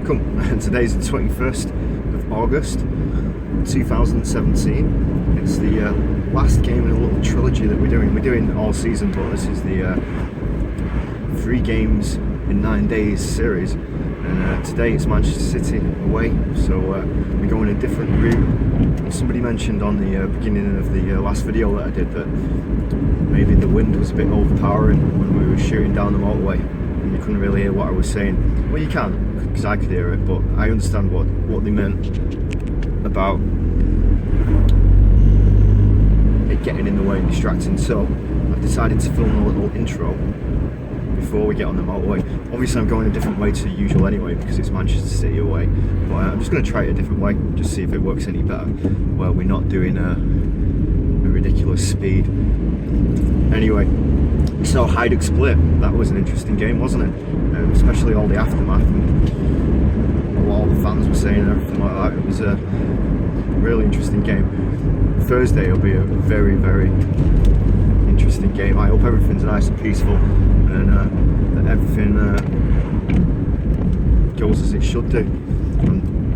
welcome. Today's the 21st of August 2017. It's the last game in a little trilogy that we're doing. We're doing all season, but this is the 3 games in 9 days series. And today it's Manchester City away, so we're going a different route. Somebody mentioned on the beginning of the last video that I did that maybe the wind was a bit overpowering when we were shooting down the motorway and you couldn't really hear what I was saying. Well, you can, because I could hear it, but I understand what they meant about it getting in the way and distracting. So I've decided to film a little intro before we get on the motorway. Obviously I'm going a different way to usual anyway because it's Manchester City away, but I'm just going to try it a different way, just see if it works any better, where we're not doing a ridiculous speed. Anyway, so Hajduk split, that was an interesting game, wasn't it? Especially all the aftermath and what all the fans were saying and everything like that. It was a really interesting game. Thursday will be a very, very interesting game. I hope everything's nice and peaceful and that everything goes as it should do.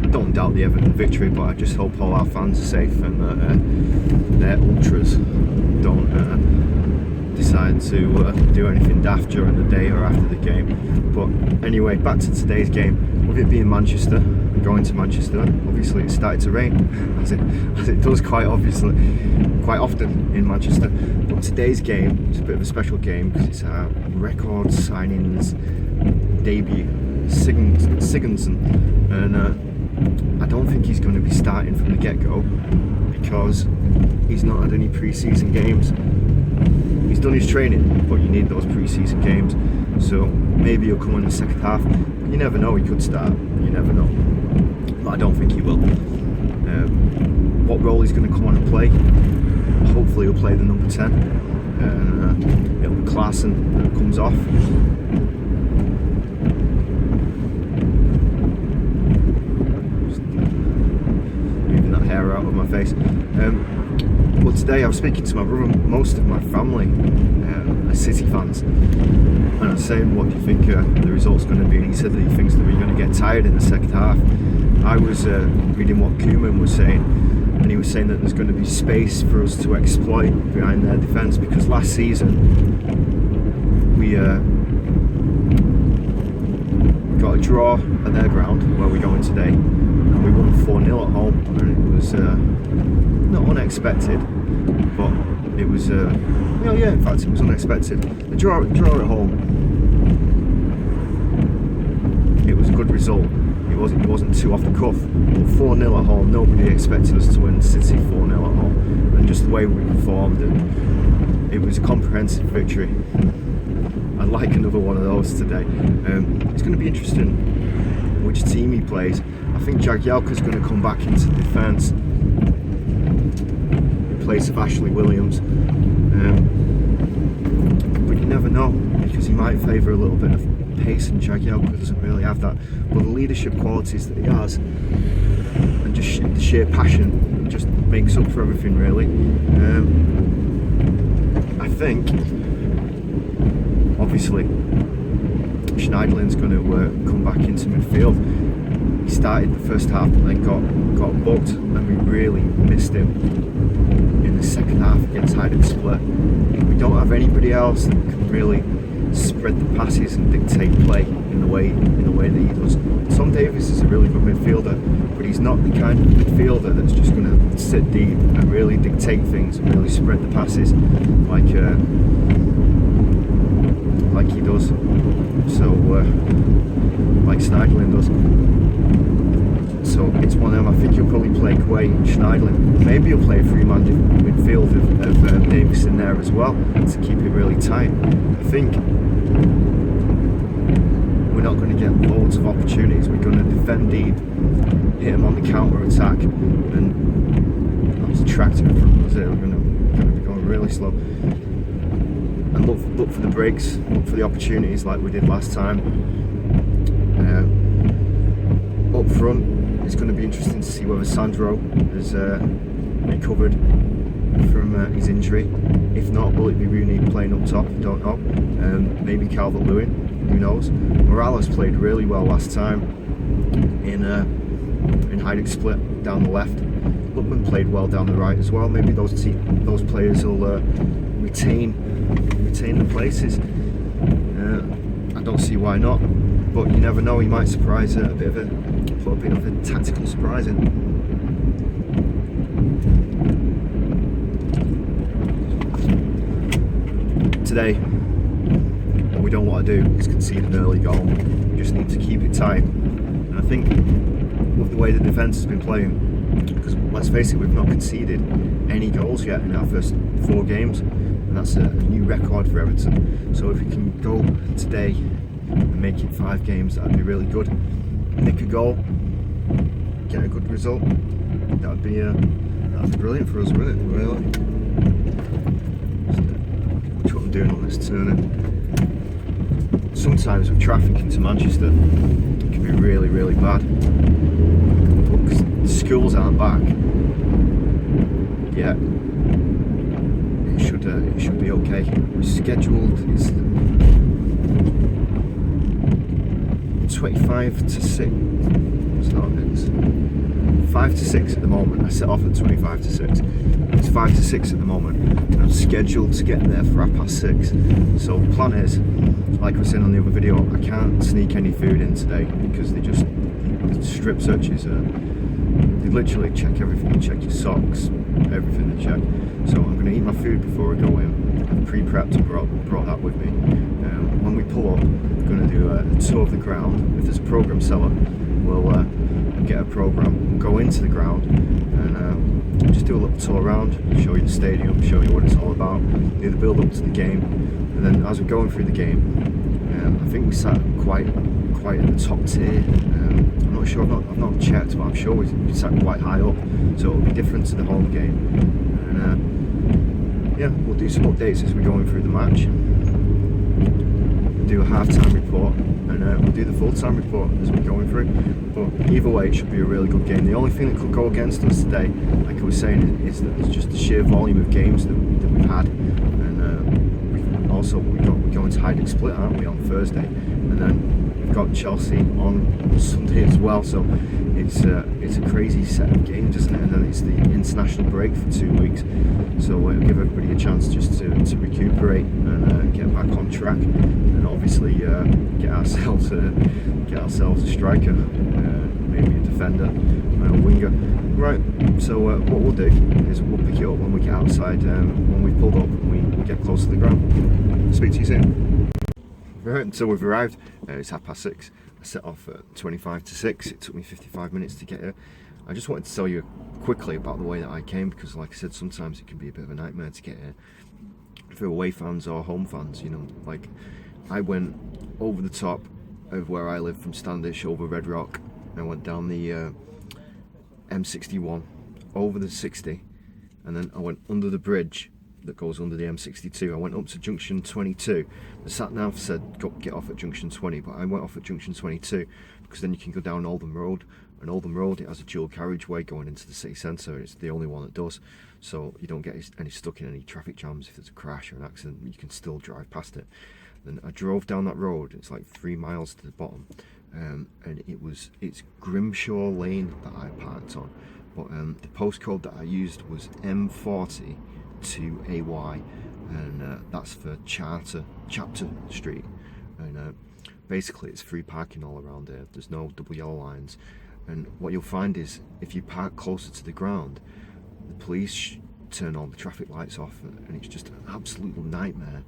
I don't doubt the Everton victory, but I just hope all our fans are safe and that their ultras don't decide to do anything daft during the day or after the game. But anyway, back to today's game. With it being Manchester, going to Manchester, obviously it started to rain, as it does quite often in Manchester. But today's game is a bit of a special game because it's our record signings debut, Sigurdsson, and I don't think he's going to be starting from the get-go because he's not had any pre-season games. He's done his training, but you need those pre-season games, so maybe he'll come in the second half. You never know, he could start, you never know, but I don't think he will. What role he's going to come on and play, hopefully he'll play the number 10, it'll be Klaassen that comes off. Just moving that hair out of my face. Well, today I was speaking to my brother. Most of my family are City fans, and I was saying, what do you think the result's going to be? And he said that he thinks that we're going to get tired in the second half. I was reading what Koeman was saying, and he was saying that there's going to be space for us to exploit behind their defence, because last season we got a draw at their ground where we're going today, and we won 4-0 at home, and it was not unexpected, but it was in fact it was unexpected. The draw at home, it was a good result. It wasn't too off the cuff. 4-0 at home, nobody expected us to win City 4-0 at home, and just the way we performed, and it was a comprehensive victory. I'd like another one of those today. It's going to be interesting which team he plays. I think Jagielka's going to come back into defence in place of Ashley Williams, but you never know, because he might favour a little bit of pace, and Jagielka doesn't really have that. But the leadership qualities that he has, and just the sheer passion, just makes up for everything, really. I think, obviously, Schneiderlin's going to come back into midfield. He started the first half, but then got booked, and we really missed him in the second half against Hajduk split. We don't have anybody else that can really spread the passes and dictate play in the way that he does. Tom Davies is a really good midfielder, but he's not the kind of midfielder that's just going to sit deep and really dictate things and really spread the passes like he does. So like Schneiderlin does. So it's one of them. I think he'll probably play Quay and Schneiderlin. Maybe he'll play a 3-man midfield of Davies in there as well to keep it really tight. I think we're not going to get loads of opportunities. We're going to defend deep, hit him on the counter attack, and that's a tractor in front of us here. We're going to be going really slow. And look for the breaks, look for the opportunities like we did last time. Up front, it's going to be interesting to see whether Sandro has recovered from his injury. If not, will it be Rooney playing up top? Don't know. Maybe Calvert-Lewin. who knows? Morales played really well last time in Hajduk Split down the left. Lookman played well down the right as well. Maybe those players will retain the places. I don't see why not, but you never know. He might surprise put a bit of a tactical surprise in. Today, what we don't want to do is concede an early goal. We just need to keep it tight. And I think with the way the defence has been playing, because let's face it, we've not conceded any goals yet in our first 4 games, and that's a new record for Everton. So if we can go today and make it 5 games, that'd be really good. Nick a goal, get a good result. That'd be brilliant for us, wouldn't it? Really. Watch what I'm doing on this turning. Sometimes with traffic into Manchester, it can be really, really bad. Because the schools aren't back yet. It should be okay. We're scheduled. It's 25 to 6. It's 5 to 6 at the moment. I set off at 25 to 6. It's 5 to 6 at the moment. And I'm scheduled to get there for 6:30. So the plan is, like I was saying on the other video, I can't sneak any food in today because the strip searches they literally check everything. They check your socks, everything they check. So I'm going to eat my food before I go in. I've pre-prepped and brought that with me. When we pull up, we're going to do a tour of the ground. If there's a programme seller, we'll get a programme. We'll go into the ground and just do a little tour around, show you the stadium, show you what it's all about, do the build up to the game. And then as we're going through the game, I think we sat quite at the top tier. I'm not sure, I've not checked, but I'm sure we sat quite high up, so it'll be different to the home game. And yeah, we'll do some updates as we're going through the match. We'll do a half-time report, and we'll do the full-time report as we're going through. But either way, it should be a really good game. The only thing that could go against us today, like I was saying, is that it's just the sheer volume of games that we've had. And also we're going to Hajduk Split, aren't we, on Thursday, and then we've got Chelsea on Sunday as well. So it's a crazy set of games, isn't it? And then it's the international break for 2 weeks, so we'll give everybody a chance just to recuperate and get back on track, and obviously get ourselves a striker, maybe a defender, a winger. Right, so what we'll do is we'll pick it up when we get outside, when we've pulled up and we get close to the ground. Speak to you soon. Right, so we've arrived. It's 6:30. I set off at 25 to 6. It took me 55 minutes to get here. I just wanted to tell you quickly about the way that I came, because like I said, sometimes it can be a bit of a nightmare to get here for away fans or home fans. You know, like I went over the top of where I live from Standish over Red Rock. I went down the M61 over the 60, and then I went under the bridge that goes under the M62. I went up to junction 22. The sat nav said get off at junction 20, but I went off at junction 22 because then you can go down Oldham Road, and Oldham Road, it has a dual carriageway going into the city centre. It's the only one that does, so you don't get any stuck in any traffic jams. If there's a crash or an accident, you can still drive past it. Then I drove down that road. It's like 3 miles to the bottom, and it's Grimshaw Lane that I parked on, but the postcode that I used was M40 to AY, and that's for Chapter Street, and basically it's free parking all around here. There's no double yellow lines, and what you'll find is if you park closer to the ground, the police turn all the traffic lights off, and it's just an absolute nightmare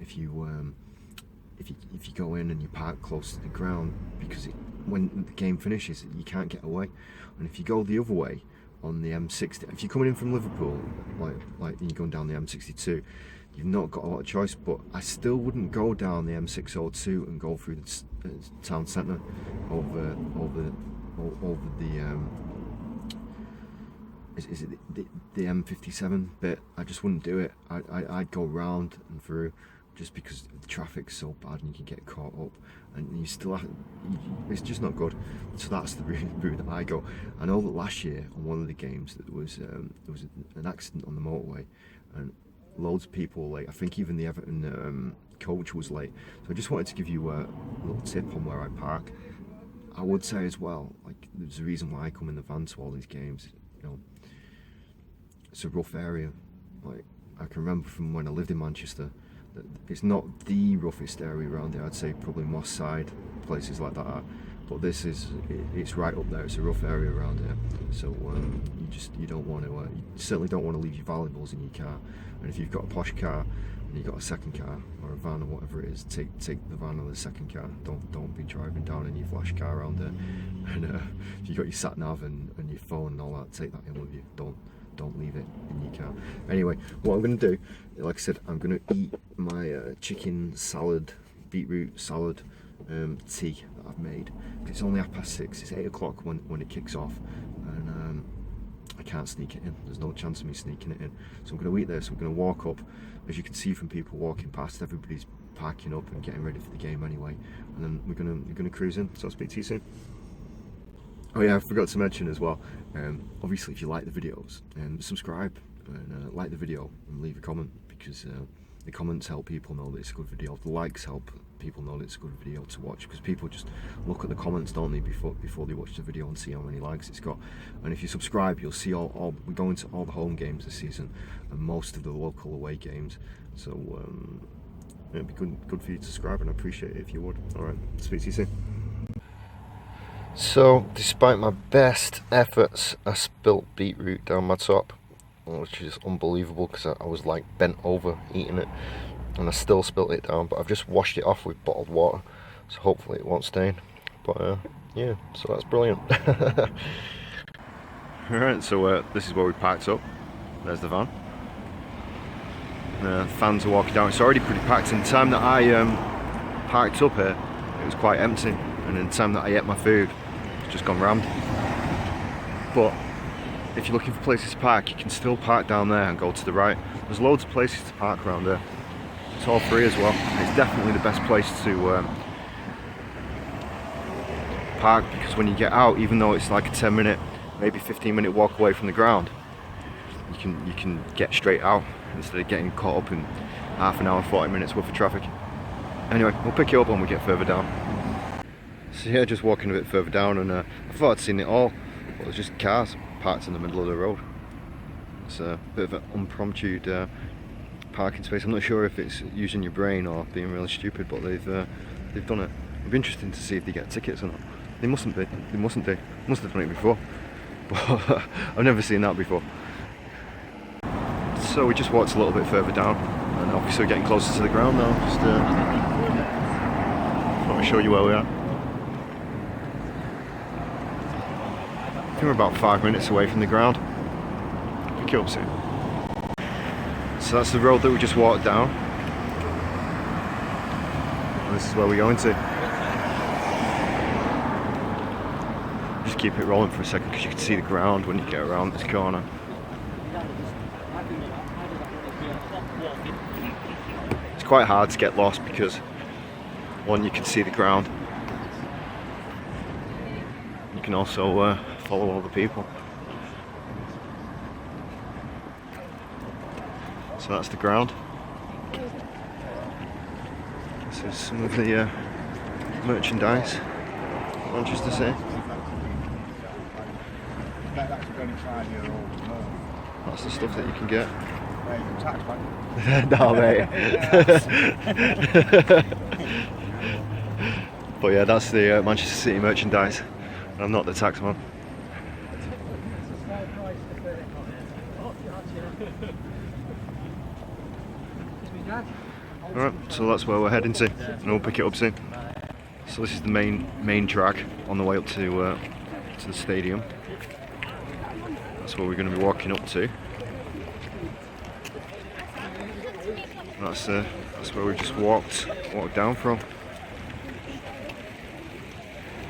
if you go in and you park close to the ground, because when the game finishes you can't get away. And if you go the other way on the M60, if you're coming in from Liverpool, like you're going down the M62, you've not got a lot of choice. But I still wouldn't go down the M602 and go through the town centre over the is it the M57 bit. I just wouldn't do it. I'd go round and through, just because the traffic's so bad and you can get caught up, and you still have, it's just not good. So that's the route that I go. I know that last year on one of the games there was an accident on the motorway, and loads of people, like I think even the Everton coach was late. So I just wanted to give you a little tip on where I park. I would say as well, like, there's a reason why I come in the van to all these games. You know, it's a rough area. Like, I can remember from when I lived in Manchester, that it's not the roughest area around here. I'd say probably Moss Side, places like that are. But this is, it's right up there. It's a rough area around here. So you don't want to, you certainly don't want to leave your valuables in your car. And if you've got a posh car and you've got a second car or a van or whatever it is, take the van or the second car. Don't be driving down in your flash car around there. And if you've got your sat nav and your phone and all that, take that in with you. Don't leave it in your car. Anyway, what I'm going to do, like I said, I'm going to eat my chicken salad, beetroot salad tea that I've made. It's only 6:30. It's 8 o'clock when it kicks off, and I can't sneak it in. There's no chance of me sneaking it in. So I'm going to eat this. I'm going to walk up. As you can see from people walking past, everybody's packing up and getting ready for the game anyway. And then we're gonna cruise in. So I'll speak to you soon. Oh yeah, I forgot to mention as well. Obviously, if you like the videos, subscribe and like the video and leave a comment, because the comments help people know that it's a good video. The likes help people know that it's a good video to watch, because people just look at the comments, don't they, before they watch the video and see how many likes it's got. And if you subscribe, you'll see all we're going to all the home games this season and most of the local away games. So it'd be good for you to subscribe, and I appreciate it if you would. Alright, speak to you soon. So, despite my best efforts, I spilt beetroot down my top, which is unbelievable because I was like bent over eating it, and I still spilt it down. But I've just washed it off with bottled water, so hopefully it won't stain. But yeah, so that's brilliant. Alright, so this is where we parked up. There's the van. Fans are walking down. It's already pretty packed. In the time that I parked up here, it was quite empty, and in the time that I ate my food, it's just gone rammed. But if you're looking for places to park, you can still park down there and go to the right. There's loads of places to park around there. It's all free as well. It's definitely the best place to park, because when you get out, even though it's like a 10-minute, maybe 15-minute walk away from the ground, you can get straight out instead of getting caught up in half an hour, 40 minutes worth of traffic. Anyway, we'll pick you up when we get further down. So yeah, just walking a bit further down, and I thought I'd seen it all, but there's just cars parked in the middle of the road. It's a bit of an impromptu parking space. I'm not sure if it's using your brain or being really stupid, but they've done it. It'd be interesting to see if they get tickets or not. They mustn't be. They mustn't do. Must have done it before. But I've never seen that before. So we just walked a little bit further down, and obviously we're getting closer to the ground now. Just want to show you where we are. I think we're about 5 minutes away from the ground. Pick you up soon. So that's the road that we just walked down. And this is where we're going to. Just keep it rolling for a second, because you can see the ground when you get around this corner. It's quite hard to get lost because, one, you can see the ground. You can also follow all the people. So that's the ground. This is some of the merchandise Manchester City. That's the stuff that you can get. No, mate. But yeah, that's the Manchester City merchandise. And I'm not the tax man. Alright, so that's where we're heading to, and we'll pick it up soon. So this is the main track on the way up to the stadium. That's where we're going to be walking up to. That's where we just walked down from.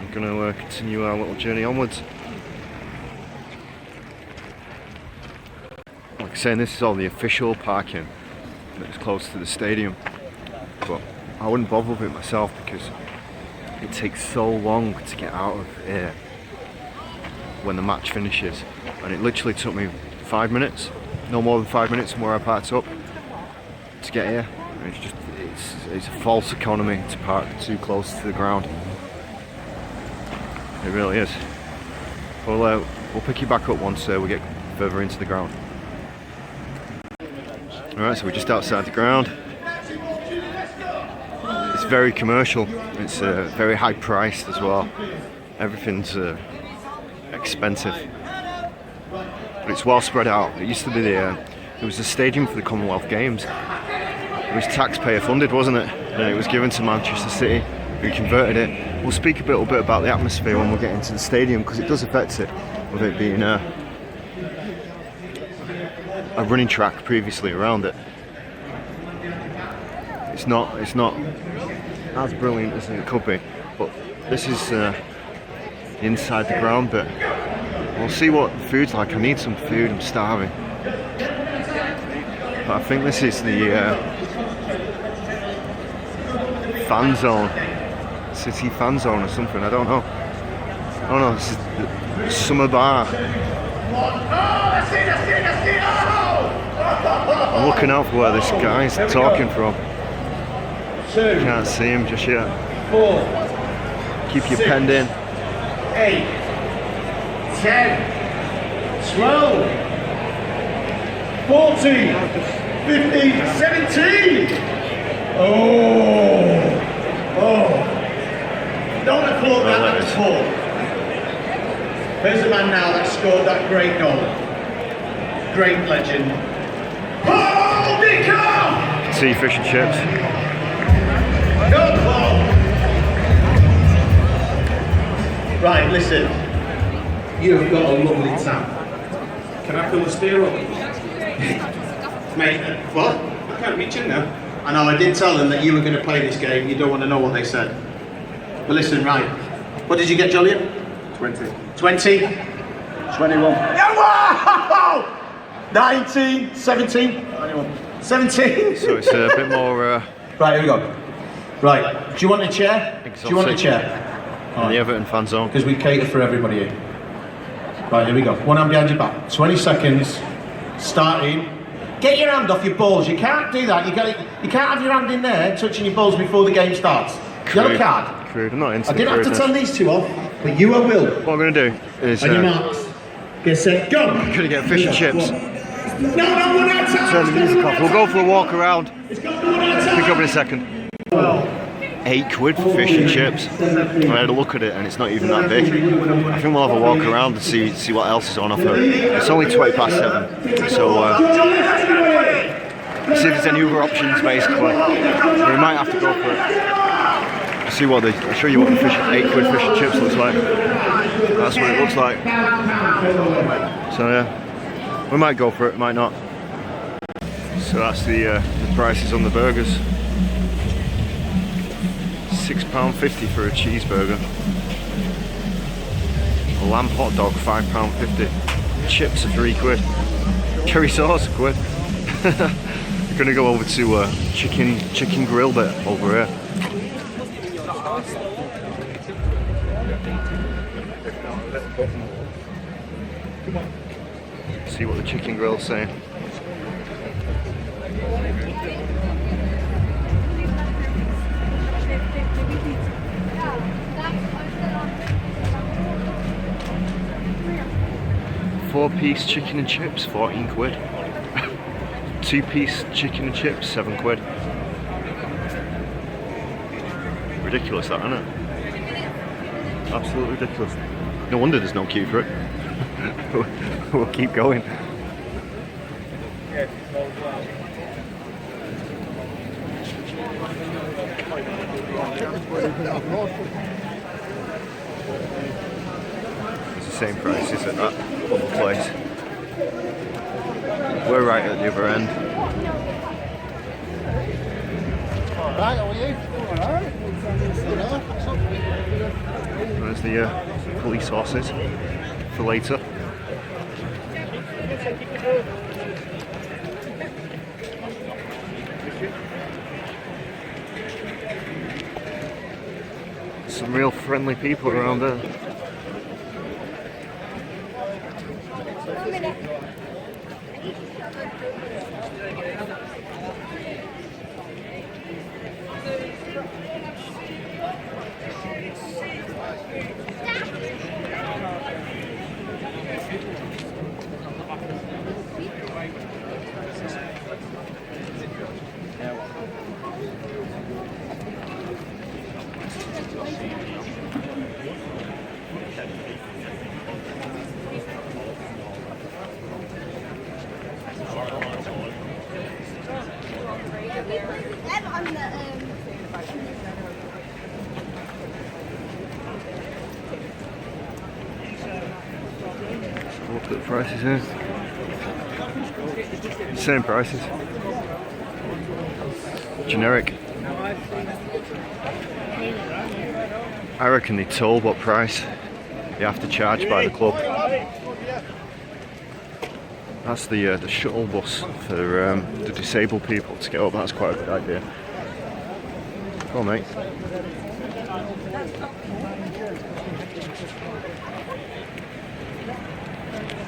We're going to continue our little journey onwards. Like I was saying, this is all the official parking that's close to the stadium, but I wouldn't bother with it myself because it takes so long to get out of here when the match finishes, and it literally took me 5 minutes, no more than 5 minutes from where I parked up to get here, It's a false economy to park too close to the ground. It really is. We'll pick you back up once we get further into the ground. Alright, so we're just outside the ground. It's very commercial. It's very high priced as well. Everything's expensive, but it's well spread out. It used to be it was the stadium for the Commonwealth Games. It was taxpayer funded, wasn't it? And it was given to Manchester City, who converted it. We'll speak a little bit about the atmosphere when we get into the stadium, because it does affect it, with it being a running track previously around it. It's not as brilliant as it could be, but this is inside the ground bit. We'll see what the food's like. I need some food, I'm starving. But I think this is the fan zone, city fan zone or something, I don't know. Oh no, this is the summer bar. I'm looking out for where this guy's talking from. Can't see him just yet. 4, keep your pen in. 8, 10, 12, 14, 15, 17. Oh! Don't applaud that, that's 4. Here's the man now that scored that great goal. Great legend. Oh, Nico! See fish and chips. Go ball! Right, listen. You've got a lovely tan. Can I fill the steer up? Mate, what? I can't reach in now. I know, I did tell them that you were going to play this game. You don't want to know what they said. But listen, right. What did you get, Jolyon? 20. 20? 21. Wow! 19, 17, 21. 17. So it's a bit more... Right, here we go. Right, do you want a chair? Exotic. Do you want a chair? In the Everton fan zone. Because we cater for everybody here. Right, here we go. One hand behind your back. 20 seconds. Starting. Get your hand off your balls. You can't do that. You can't have your hand in there touching your balls before the game starts. Yellow card. Crude. I'm not into I didn't have to turn these two off, but you I will. What I'm going to do is... On your marks. Get set, go! I'm going to get fish and chips. No, one at a time. Turn the music off. We'll go for a walk around. Pick up in a second. 8 quid for fish and chips. I had a look at it and it's not even that big. I think we'll have a walk around and see what else is on offer. It's only 7:20, so see if there's any other options basically. We might have to go for it. See what I'll show you what the 8 quid fish and chips looks like. That's what it looks like. So yeah, we might go for it, might not. So that's the prices on the burgers. £6.50 for a cheeseburger. A lamb hot dog, £5.50. Chips are 3 quid. Curry sauce, a quid. We're gonna go over to chicken grill bit over here. See what the chicken grill's saying. Four-piece chicken and chips, 14 quid. 2-piece chicken and chips, 7 quid. Ridiculous that, isn't it? Absolutely ridiculous. No wonder there's no queue for it. We'll keep going. It's the same price, is it? That other place. We're right at the other end. Alright, how are you? Alright. There's the police horses for later. Some real friendly people around there. Look at the prices here. Same prices. Generic. I reckon they told what price you have to charge by the club. That's the shuttle bus for the disabled people to get up. That's quite a good idea. Go on, mate.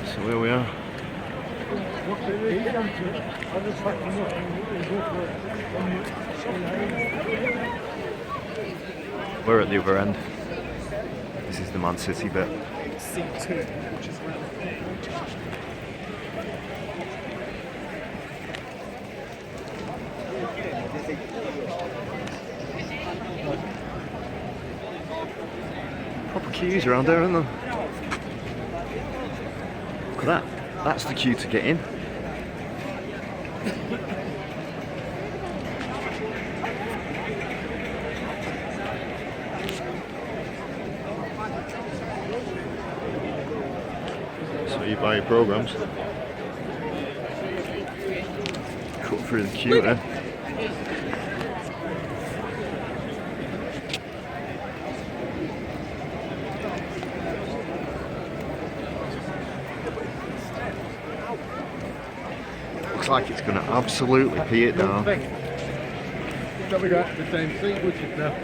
So here we are. We're at the other end. This is the Man City bit. C2, which is around there. Proper queues around there, aren't there? Look at that. That's the queue to get in. So you buy your programs. Cut through the queue then. Looks like it's going to absolutely pee it down. Probably got the same seat, which is now.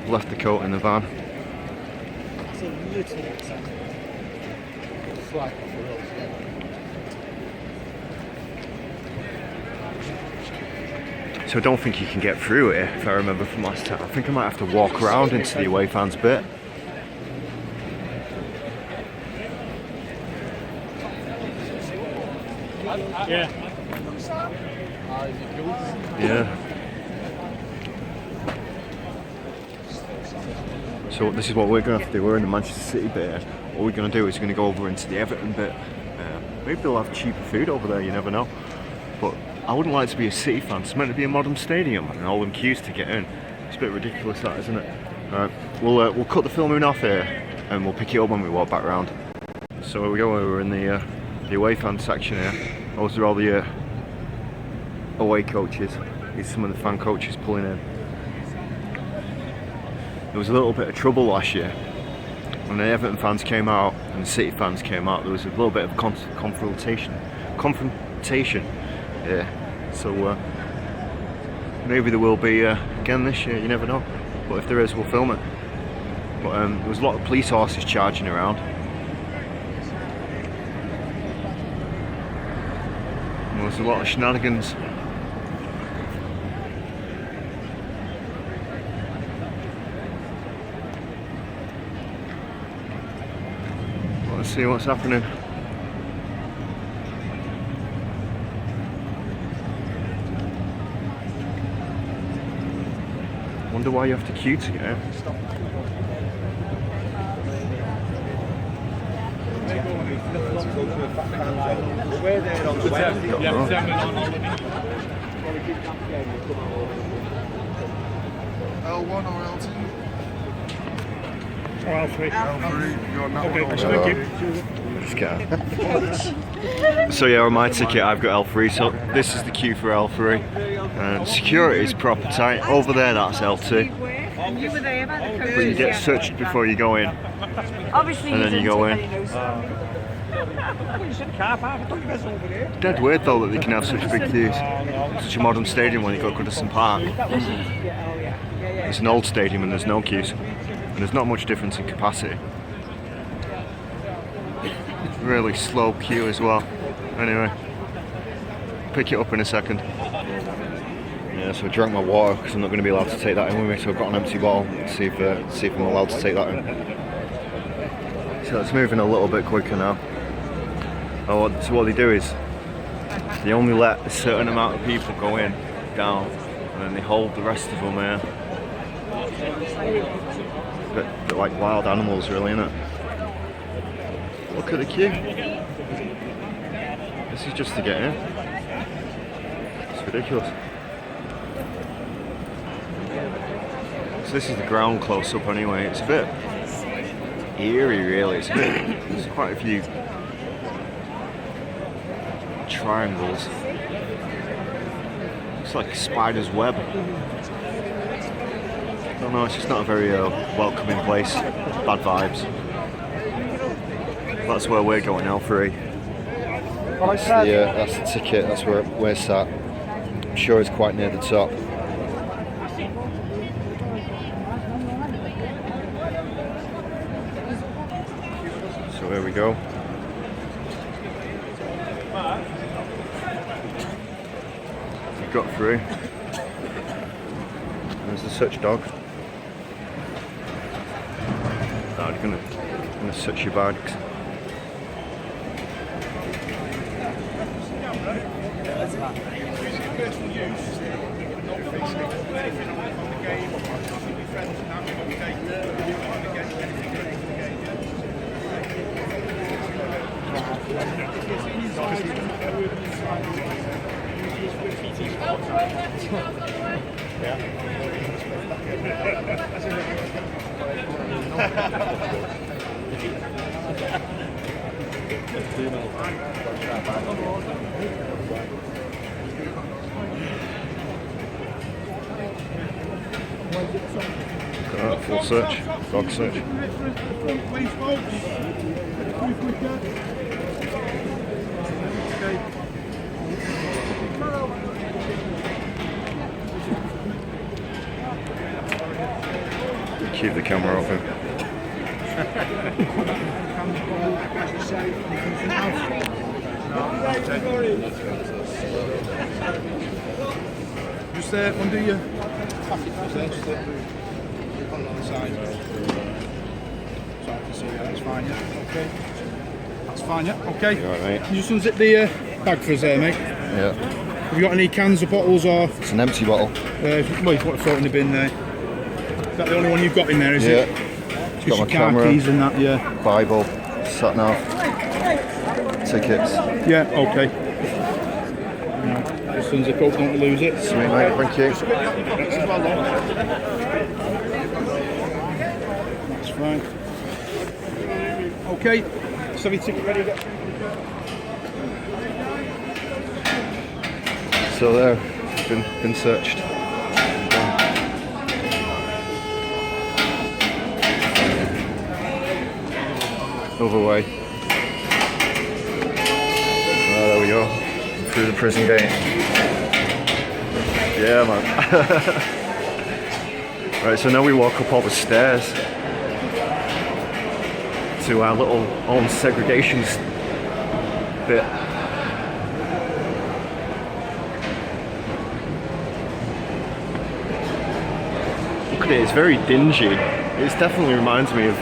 Left the coat in the van. It's a little bit sad. Slack for us, yeah. So I don't think you can get through it, if I remember from last time. I think I might have to walk around into the away fans bit. Yeah. Yeah. So this is what we're going to have to do. We're in the Manchester City bit. What we're going to do is we're going to go over into the Everton bit. Maybe they'll have cheaper food over there, you never know. But I wouldn't like to be a City fan. It's meant to be a modern stadium and all them queues to get in. It's a bit ridiculous, that, isn't it? We'll cut the filming off here and we'll pick it up when we walk back round. So here we go. We're in the away fan section here. Those are all the away coaches. Here's some of the fan coaches pulling in. There was a little bit of trouble last year when the Everton fans came out and the City fans came out. There was a little bit of confrontation. Yeah. So maybe there will be again this year. You never know. But if there is, we'll film it. But there was a lot of police horses charging around. There was a lot of shenanigans. Let's see what's happening. Wonder why you have to queue to get it. We're there on the Wednesday. L1 or L2? Or L3. L3, you're not Okay, one thank you. Just get out. So yeah, on my ticket I've got L3, so this is the queue for L3. Security is proper tight. Over there that's L2. You were there by the coach. But you get searched before you go in. Obviously, And then you go in. Dead weird though that they can have such big queues. Such a modern stadium when you go to Goodison Park. It's an old stadium and there's no queues. And there's not much difference in capacity. Really slow queue as well. Anyway, pick it up in a second. Yeah, so I drank my water because I'm not going to be allowed to take that in with me, so I've got an empty bottle. See if I'm allowed to take that in. So it's moving a little bit quicker now. So what they do is they only let a certain amount of people go in, down, and then they hold the rest of them here. Bit like wild animals, really, isn't it? Look at the queue. This is just to get in. It's ridiculous. So this is the ground close up anyway. It's a bit eerie, really. There's quite a few triangles. It's like a spider's web. I don't know, it's just not a very welcoming place. Bad vibes. That's where we're going now, free. That's the ticket, that's where we're sat. I'm sure it's quite near the top. So here we go. We've got through. There's the search dog. They're gonna search your bags. Full search, dog search. Keep the camera open. Just undo your packet, just on the side. So I can see that's fine, yeah. Okay. That's fine, yeah. Okay. You alright, mate? Can you just unzip the bag for us there, mate? Yeah. Have you got any cans or bottles or? It's an empty bottle. Well, you want to throw it in the bin there. Is that the only one you've got in there, is it? Yeah. Just Got your my car camera, keys and that, yeah. Bible, sat nav, tickets. Yeah, okay. Just unzip up, don't lose it. Sweet, mate, thank you. That's fine. Okay, so have your ticket ready? So there, been searched. Other way. Oh, there we go. Through the prison gate. Yeah, man. Right, so now we walk up all the stairs to our little own segregation bit. Look at it, it's very dingy. It definitely reminds me of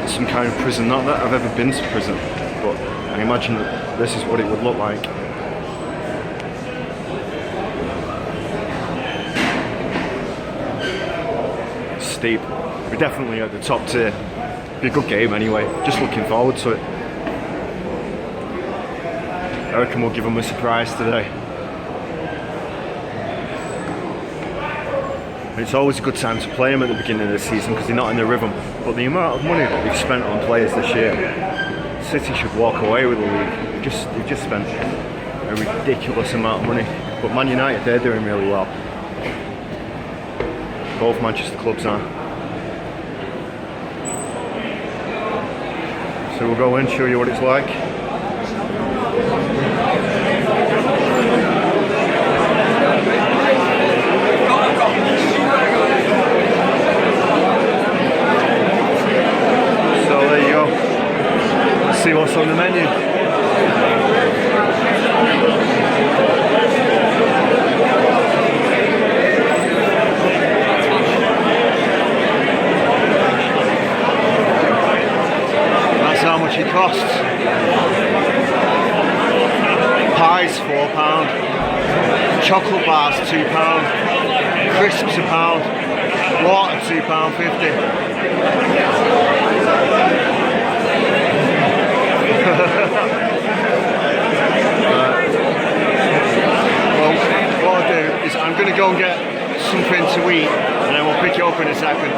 some kind of prison. Not that I've ever been to prison, but I imagine that this is what it would look like. Steep. We're definitely at the top tier. Be a good game anyway. Just looking forward to it. I reckon we'll give them a surprise today. It's always a good time to play them at the beginning of the season because they're not in the rhythm. But the amount of money that they've spent on players this year, City should walk away with the league. They've just spent a ridiculous amount of money. But Man United, they're doing really well. Both Manchester clubs are. So we'll go in, show you what it's like. So there you go. Let's see what's on the menu. much it costs. Pies £4, chocolate bars £2, crisps £1, water £2.50. Well, what I'll do is I'm going to go and get something to eat and then we'll pick it up in a second.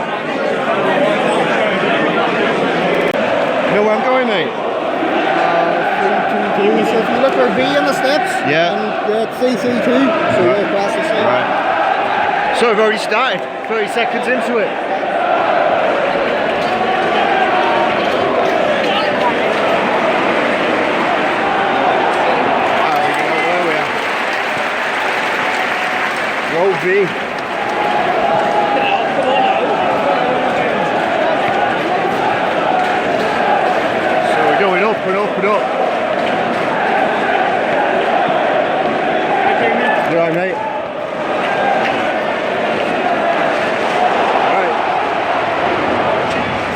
You know where I'm going, mate? 322. So if you look for B in the steps, Yeah. and it's CC2, so you're across the side. Right. So we've already started, 30 seconds into it. Alright, where we are. Row B. So we're going up and up and up. You alright, mate? Alright.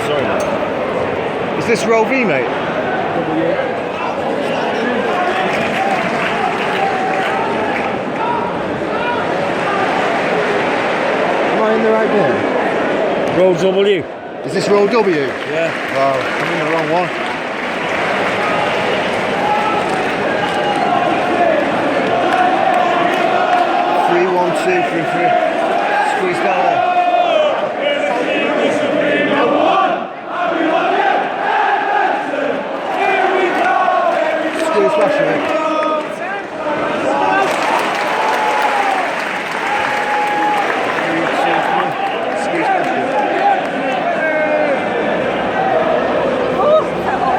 Sorry, mate. Is this row V, mate? Am I in the right bit? Row W. Is this row W? Yeah. Wow, I'm in the wrong one. Three, 1, 2, 3, 3. Squeeze down there. Squeeze flash, mate. Squeeze flash, mate.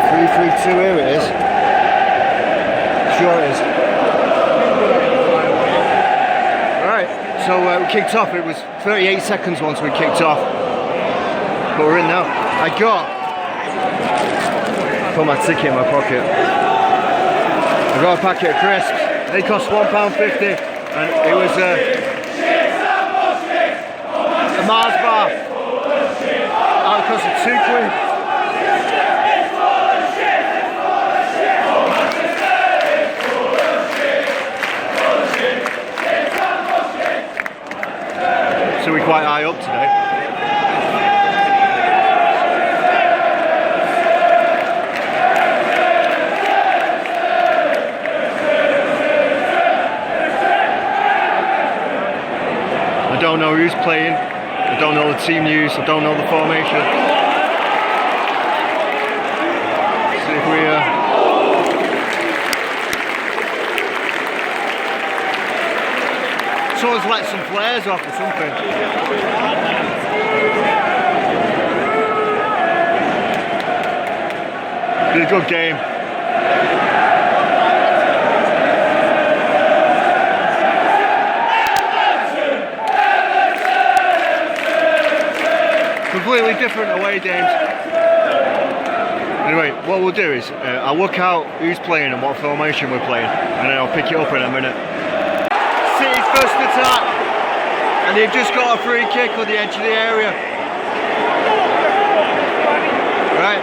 3, 3, 2, here it is. Sure it is. Alright, so we kicked off. It was 38 seconds once we kicked off. But we're in now. I put my ticket in my pocket. I got a packet of crisps. They cost £1.50 and it was a Mars bar. That cost £2. So we're quite high up today. I don't know who's playing, I don't know the team news, I don't know the formation. See if we someone's let some flares off or something. Been a good game. Completely different away games. Anyway, what we'll do is I'll work out who's playing and what formation we're playing, and then I'll pick it up in a minute. City's first attack, and they've just got a free kick on the edge of the area. Right,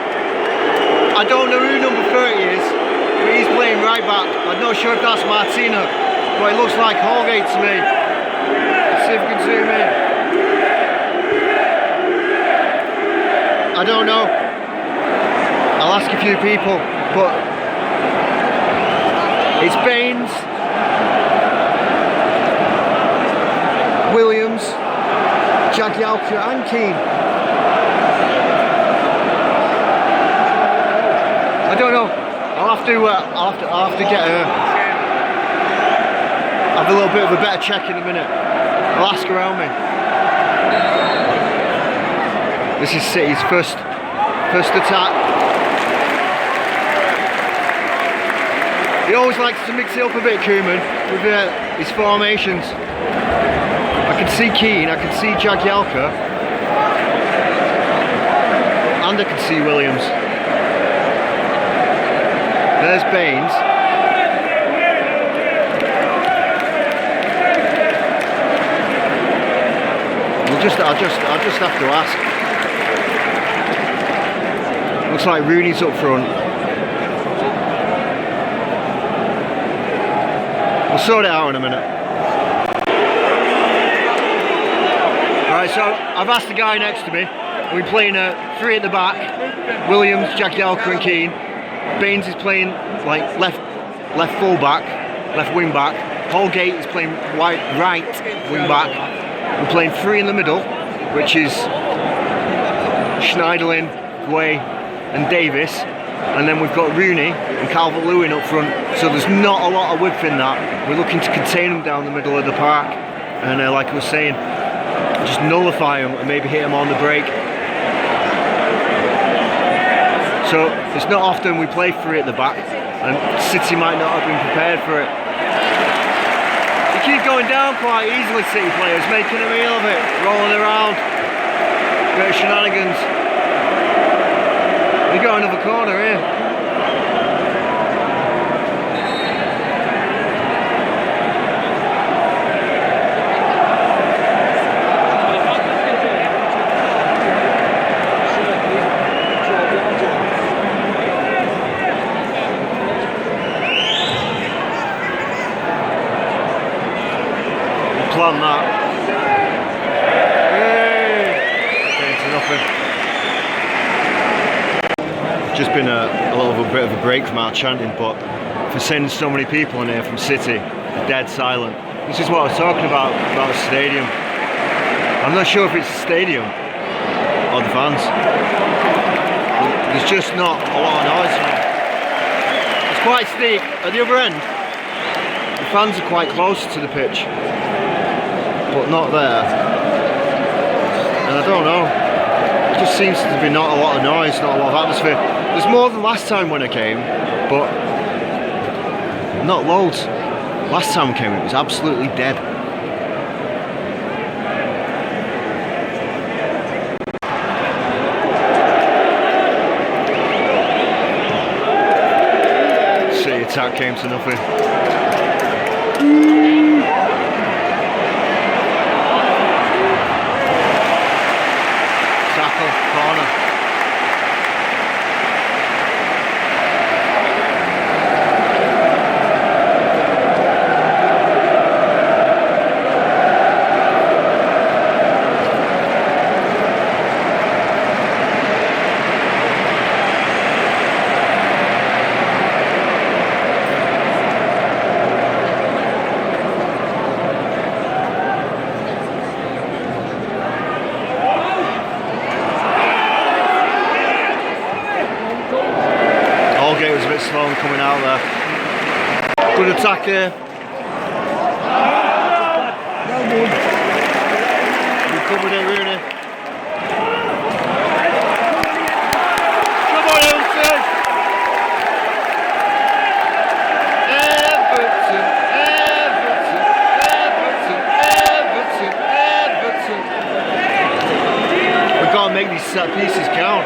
I don't know who number 30 is, but he's playing right back. I'm not sure if that's Martina, but it looks like Holgate to me. Let's see if we can zoom in. I don't know. I'll ask a few people, but it's Baines, Williams, Jagielka and Keane. I don't know. I'll have to get have a little bit of a better check in a minute. I'll ask around me. This is City's first attack. He always likes to mix it up a bit, Koeman, with his formations. I can see Keane, I can see Jagielka, and I can see Williams. There's Baines. I'll just have to ask. Looks like Rooney's up front. We'll sort it out in a minute. Right, so I've asked the guy next to me. We're playing 3 at the back. Williams, Jagielka and Keane. Baines is playing like left full back, left wing back. Holgate is playing right wing back. We're playing 3 in the middle, which is Schneiderlin, Guay and Davis. And then we've got Rooney and Calvert-Lewin up front. So there's not a lot of width in that. We're looking to contain them down the middle of the park. And like I was saying, just nullify them and maybe hit them on the break. So it's not often we play 3 at the back, and City might not have been prepared for it. They keep going down quite easily, City players, making a meal of it, rolling around, bit of shenanigans. We got another corner here. Plan that. Hey. Just been a little bit of a break from our chanting, but for sending so many people in here from City, dead silent. This is what I was talking about the stadium. I'm not sure if it's the stadium or the fans. There's just not a lot of noise. It's quite steep at the other end. The fans are quite close to the pitch, but not there. And I don't know, it just seems to be not a lot of noise, not a lot of atmosphere. There's more than last time when I came, but not loads. Last time I came it was absolutely dead. City attack came to nothing. Corner. Holgate was a bit slow in coming out there. Good attack here. Recovered it, Rooney. Come on, Everton! Everton, Everton, Everton, Everton, Everton. We've got to make these set pieces count.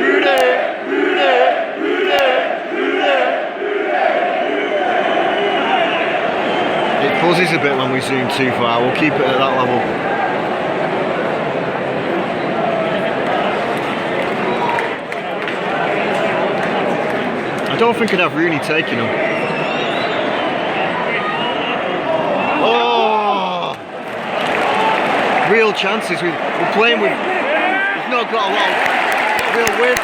Rooney! It buzzes a bit when we zoom too far. We'll keep it at that level. I don't think I'd have Rooney taking him. Oh! Real chances. We're playing with. We've not got a lot of real width.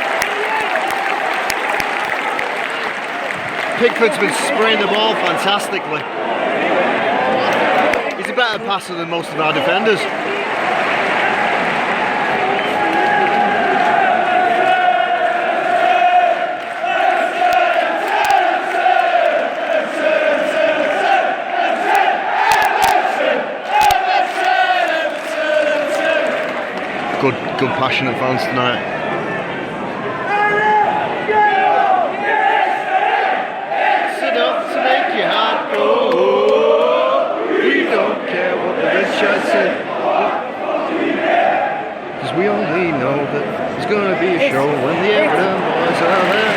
Pickford's been spraying the ball fantastically. He's a better passer than most of our defenders. Good passionate fans tonight. Because we only know that there's going to be a show when the Everton boys are there.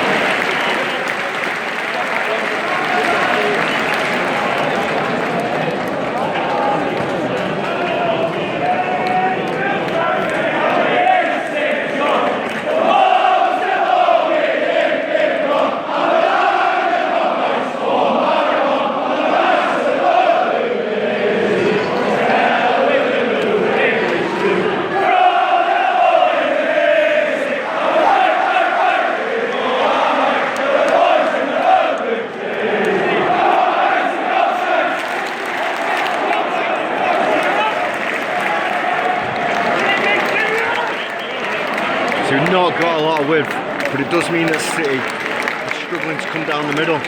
lot of width, but it does mean that City are struggling to come down the middle,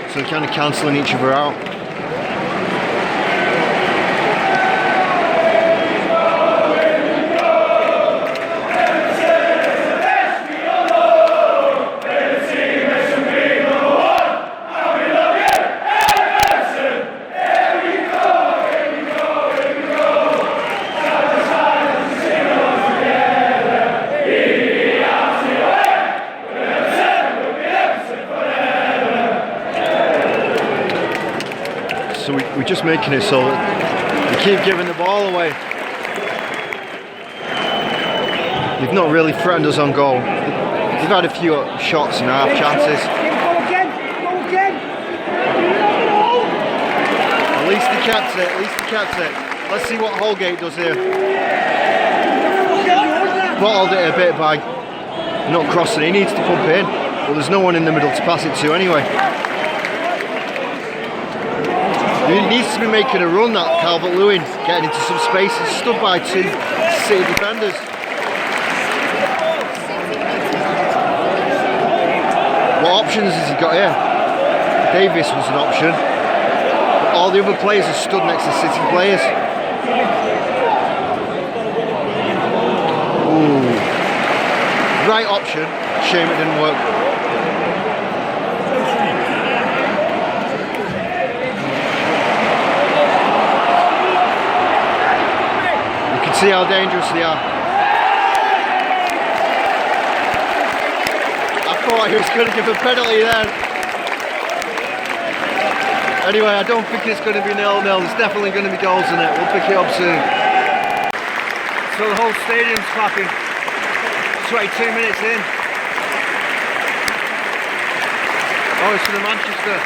so they're kind of cancelling each other out. So we're just making it so that we keep giving the ball away. They've not really threatened us on goal. They've had a few shots and half chances. Go again! At least they kept it. Let's see what Holgate does here. Bottled it a bit by not crossing. He needs to pump in, but there's no one in the middle to pass it to anyway. He needs to be making a run, that Calvert-Lewin, getting into some space. He's stood by two City defenders. What options has he got here? Davis was an option. But all the other players have stood next to City players. Ooh. Right option. Shame it didn't work. See how dangerous they are. I thought he was going to give a penalty there. Anyway, I don't think it's going to be 0-0. There's definitely going to be goals in it. We'll pick it up soon. So the whole stadium's clapping. 22 minutes in. Oh, it's for the Manchester.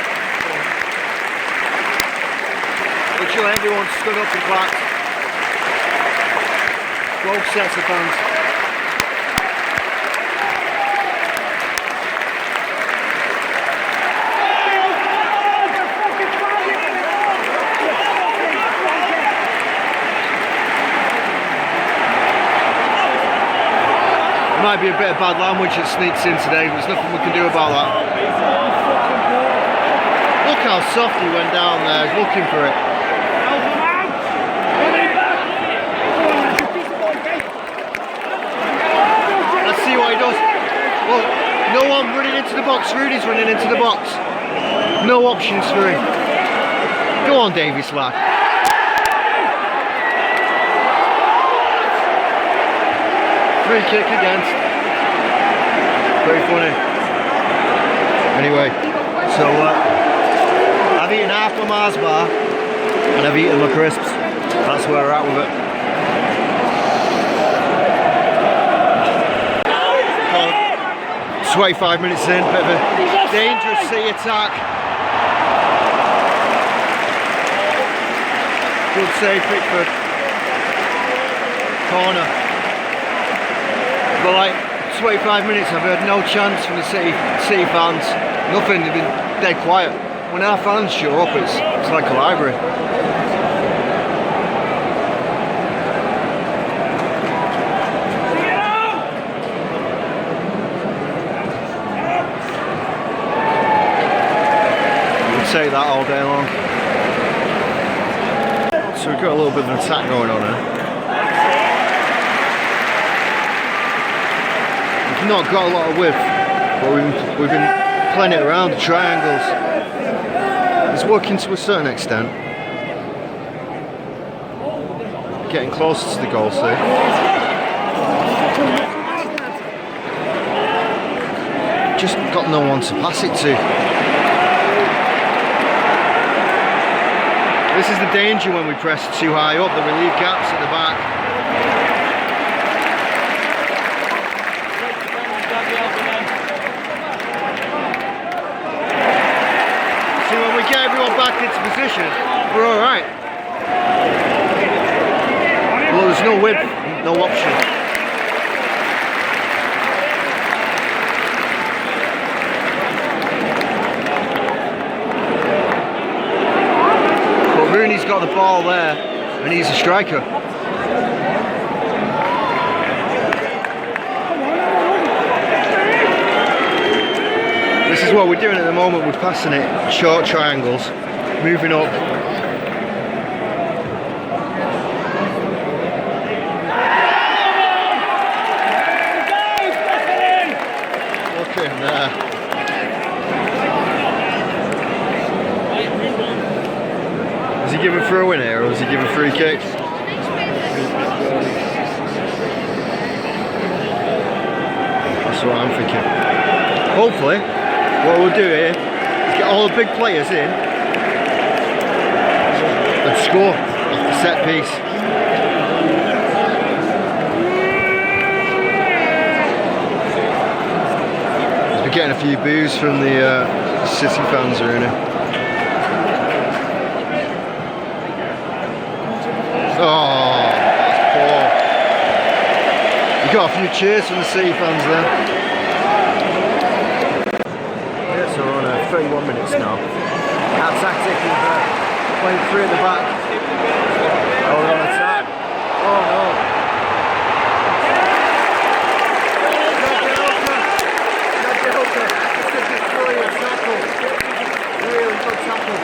Literally everyone stood up and clapped. Both sets of fans. There might be a bit of bad language that sneaks in today, but there's nothing we can do about that. Look how soft he went down there, looking for it. See what he does. Well, no one running into the box. Rooney's running into the box. No options for him. Go on, Davies, lad. Free kick against. Very funny. Anyway, so I've eaten half my Mars bar and I've eaten my crisps. That's where we're at with it. 25 minutes in, bit of a dangerous City attack. Good save, Pickford. Corner. But like 25 minutes, I've heard no chance from the City fans. Nothing, they've been dead quiet. When our fans show up, it's like a library. Take that all day long. So we've got a little bit of an attack going on here. We've not got a lot of width, but we've been playing it around the triangles. It's working to a certain extent. Getting closer to the goal, see. Just got no one to pass it to. This is the danger when we press too high up, that we leave gaps at the back. See, when we get everyone back into position, we're alright. Well, there's no width, no option. Rooney's got the ball there and he's a striker. So what we're doing at the moment, we're passing it short triangles, moving up. Looking there. Is he giving throw in here or is he giving free kick? That's what I'm thinking. Hopefully, what we'll do here is get all the big players in and score off the set piece. We're getting a few boos from the City fans, Rooney. Oh, that's poor. We got a few cheers from the City fans there. Yeah, so we're on 31 minutes now. Our tactic is playing 3 at the back. Oh, we're on attack. Oh no. Really good tackle.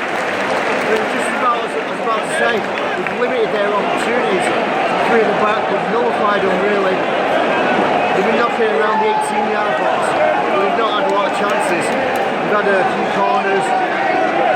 Just about, as I was about to say, we've limited their opportunities. 3 at the back, we've nullified them really. They've been knocking around the 18-yard box. We've not had a lot of chances. We've had a few corners,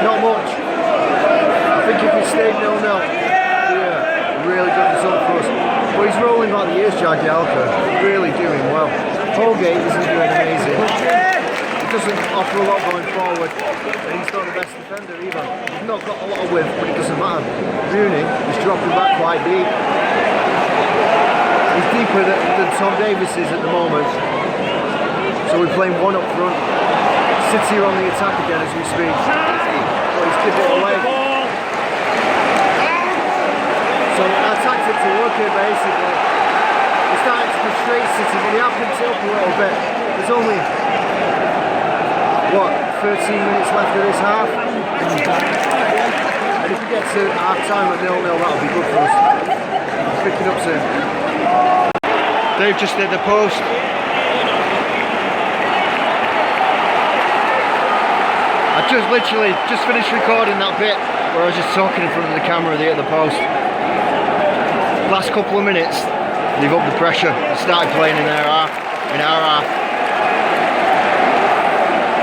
not much. I think if we stayed 0-0, yeah, really good result for us. But he's rolling like the years, Jagielka, really doing well. Holgate isn't doing amazing. He doesn't offer a lot going forward, and he's not the best defender either. He's not got a lot of width, but it doesn't matter. Rooney is dropping back quite deep. He's deeper than Tom Davis is at the moment. So we're playing 1 up front. City are on the attack again as we speak. But he's given it away. So our tactics are working basically. We're starting to frustrate City, but they have picked it up a little bit. There's only, what, 13 minutes left of this half? And if we get to half time at 0-0, that'll be good for us. Picking up soon. They've just hit the post. I just literally finished recording that bit where I was just talking in front of the camera. They hit the post. Last couple of minutes, they've upped the pressure. They started playing in our half.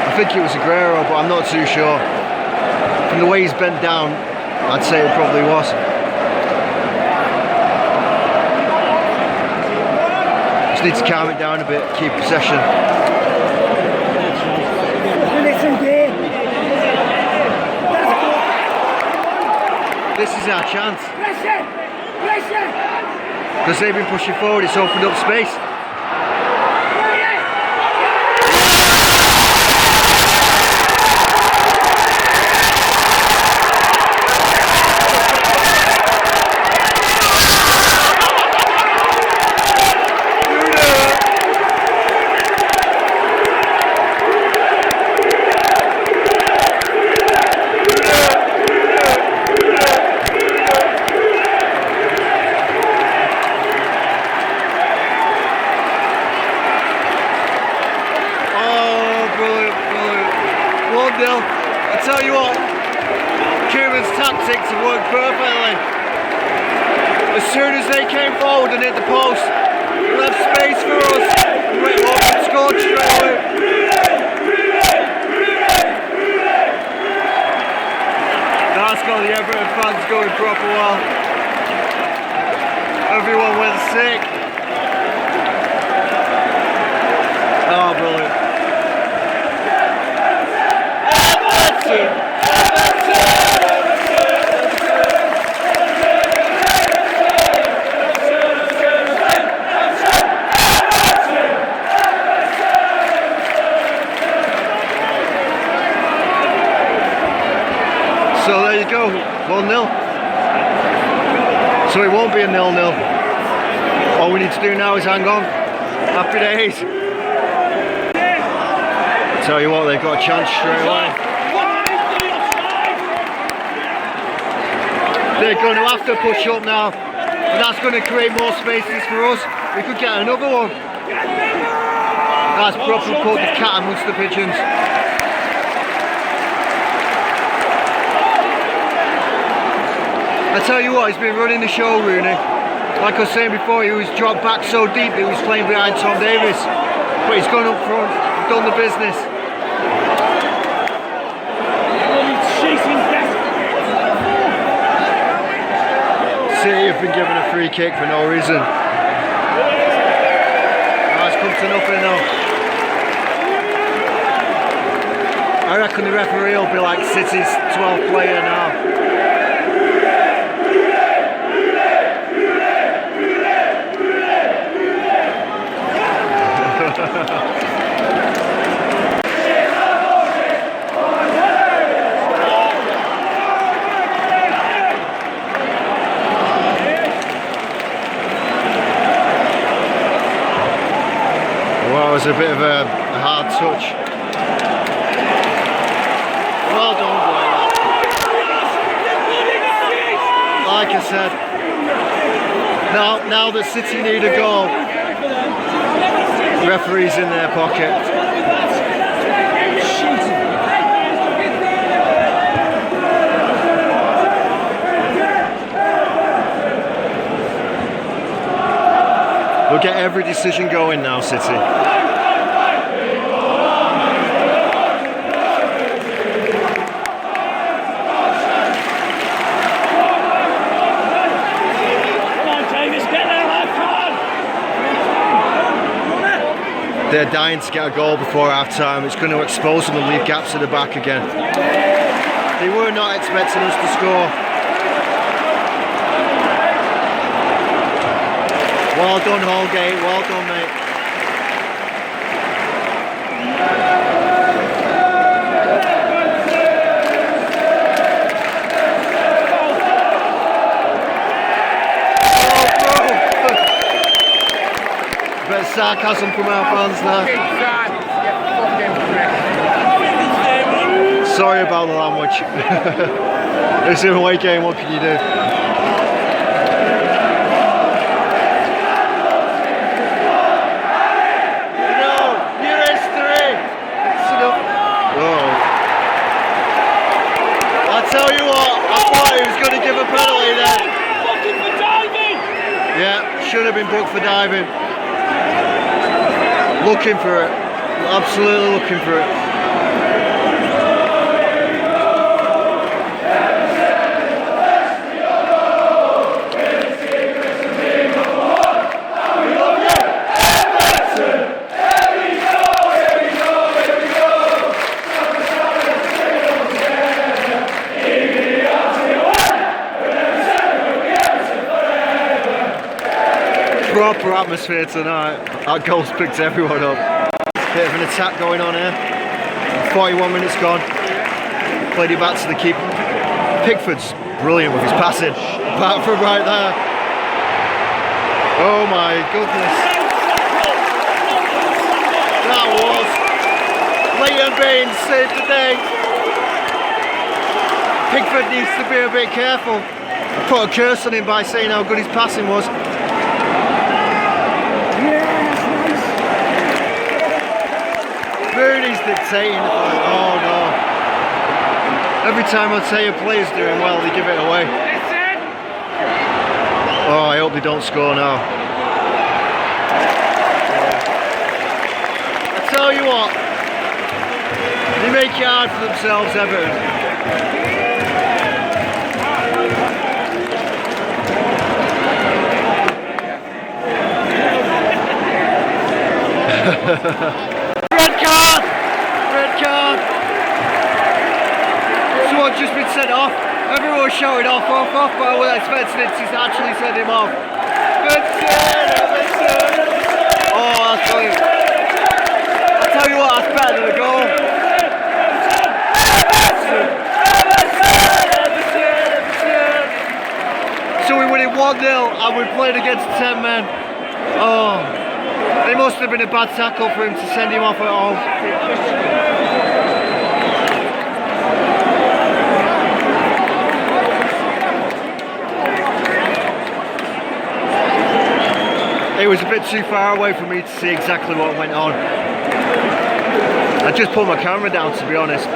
I think it was Aguero, but I'm not too sure. From the way he's bent down, I'd say it probably was. Just need to calm it down a bit, keep possession. This is our chance. Because they've been pushing forward, it's opened up space. I tell you what, Cuban's tactics have worked perfectly. As soon as they came forward and hit the post, they left space for us. We went up and scored straight away. That's got the Everton fans going proper well. Everyone went sick. Oh, brilliant. So there you go, 1-0. So it won't be a 0-0. All we need to do now is hang on. Happy days. Tell you what, they've got a chance straight away. They're going to have to push up now, and that's going to create more spaces for us. We could get another one. That's proper put the cat amongst the pigeons. I tell you what, he's been running the show, Rooney. Like I was saying before, he was dropped back so deep that he was playing behind Tom Davis. But he's gone up front, done the business. City have been given a free kick for no reason. Now it's come to nothing though. I reckon the referee will be like City's 12th player now. Well, it was a bit of a hard touch. Well done, boy. Like I said, now that City need a goal, referee's in their pocket. We'll get every decision going now, City. They're dying to get a goal before half time. It's going to expose them and leave gaps at the back again. They were not expecting us to score. Well done, Holgate. Well done, mate. Bit of sarcasm from our fans now. Sorry about the language. It's an away game, what can you do? I tell you what, I thought he was going to give a penalty there. Yeah, should have been booked for diving. Looking for it, absolutely looking for it. Proper atmosphere tonight. Our goals picked everyone up. Bit of an attack going on here. 41 minutes gone. Played it back to the keeper. Pickford's brilliant with his passing. Apart from right there. Oh my goodness. That was Leighton Baines saved the day. Pickford needs to be a bit careful. I put a curse on him by saying how good his passing was. Rooney's dictating the play. Oh no. Every time I say a player's doing well, they give it away. Oh, I hope they don't score now. I tell you what, they make it hard for themselves, Everton. Red card! Red card! Someone's just been sent off. Everyone was shouting off, but I wasn't expecting it to actually send him off. Oh, that's brilliant. I tell you what, that's better than a goal. So we winning 1-0 and we played against 10 men. Oh. It must have been a bad tackle for him to send him off at all. It was a bit too far away for me to see exactly what went on. I just pulled my camera down, to be honest.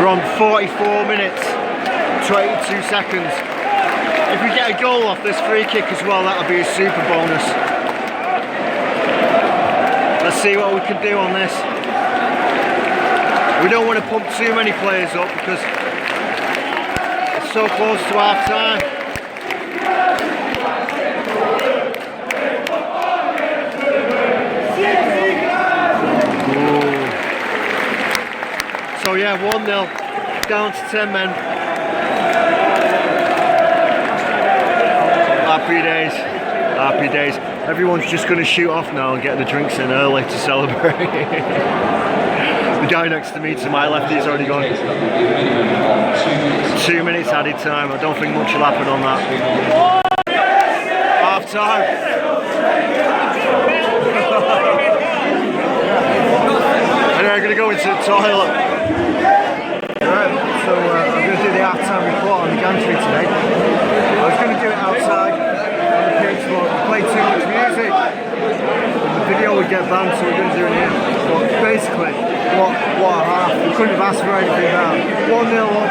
We're on 44 minutes, 22 seconds. If we get a goal off this free kick as well, that'll be a super bonus. Let's see what we can do on this. We don't want to pump too many players up because it's so close to half time. So yeah, 1-0, down to 10 men. Happy days, happy days. Everyone's just going to shoot off now and get the drinks in early to celebrate. The guy next to me, to my left, he's already gone. 2 minutes added time. I don't think much will happen on that. Half time. Anyway, I'm going to go into the toilet. Right, so I'm going to do the half time report on the gantry today. I was going to do it outside on the pitch, but we played too much music. The video would get banned, so we're going to do it here. But basically, what a half. We couldn't have asked for anything now. 1-0 up,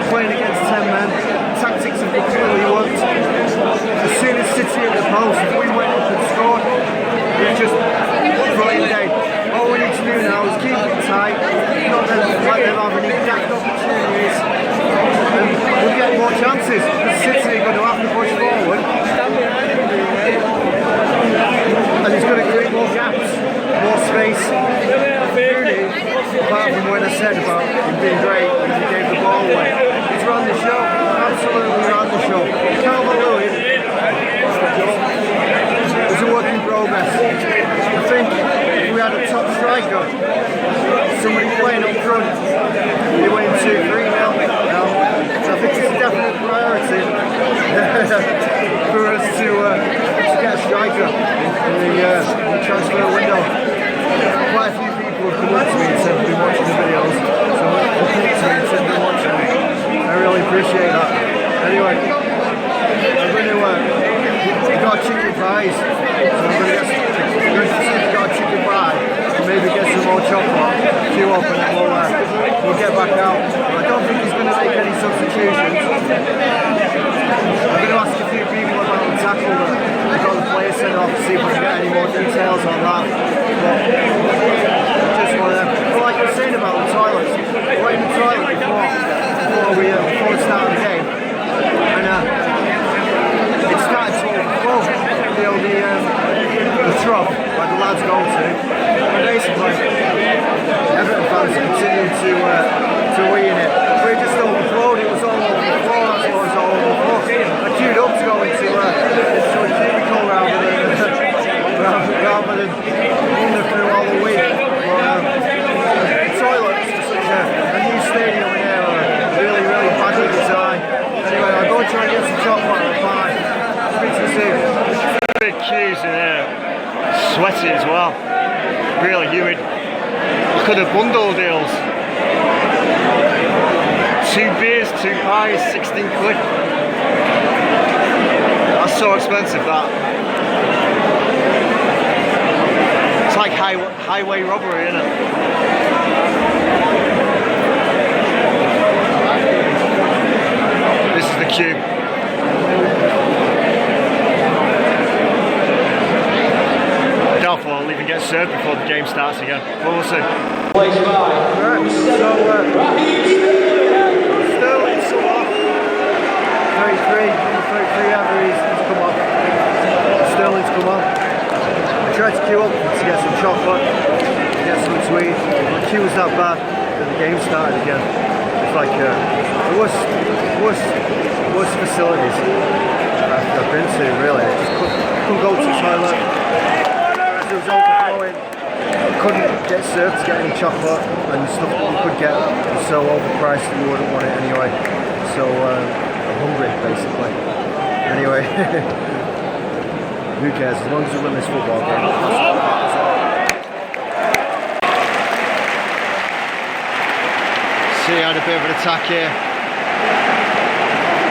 playing against 10 men. Tactics have completely worked. As soon as City hit the post, we went up and scored. It was just a brilliant day. All we need to do now is keep it tight, not let them have any daft opportunities, and we'll get more chances. City are going to have to push forward, and it's going to create more gaps, more space. Rooney, apart from when I said about him being great when he gave the ball away, he's run the show, absolutely run the show. Calvert-Lewin is a work in progress. I think if we had a top striker, somebody playing up front, we win 2-3 now. So I think it's a definite priority for us to get a striker in the transfer window. Quite a few people have come up to me and said they've been watching the videos, so they've come up to me and said they've been watching it. I really appreciate that. Anyway, I'm going to we've got chicken fries, so I'm going to see if we've got a chicken fry, and maybe get some more chocolate, queue up, and then we'll get back out. I don't think he's going to make any substitutions. I'm going to ask a few people about the tackle that I got the players sent off to see if I can get any more details on that. But just one of them. But like I was saying about the toilets, we were in the toilet before we started the game, and it started to overflow. The trough where the lads go to, and basically Everton fans continued to wee in it. But it just overflowed, it was all over the floor, that's what was all over the floor. I queued up to go into a cubicle rather than wander through all the wee. The toilets to such a new stadium in here are really, really badly designed. Anyway, I'll go and try and get some chocolate and a pie. Speak to you soon. Big queues in here, sweaty as well, really humid. Look at the bundle deals. 2 beers, 2 pies, 16 quid. That's so expensive, that. It's like highway robbery, isn't it? This is the queue. Doubtful I'll even get served before the game starts again. But we'll see. Right, so Sterling's come off. 33 ever he's come off. Sterling's come on. I tried to queue up to get some chocolate, get some sweet. The queue was that bad that the game started again. It's like the worst facilities I've been to, really. I just couldn't go to the toilet. It was overflowing. Couldn't get served to get any chocolate, and stuff that you could get was so overpriced that you wouldn't want it anyway. So I'm hungry, basically. Anyway, who cares? As long as we win this football game. See, had a bit of an attack here.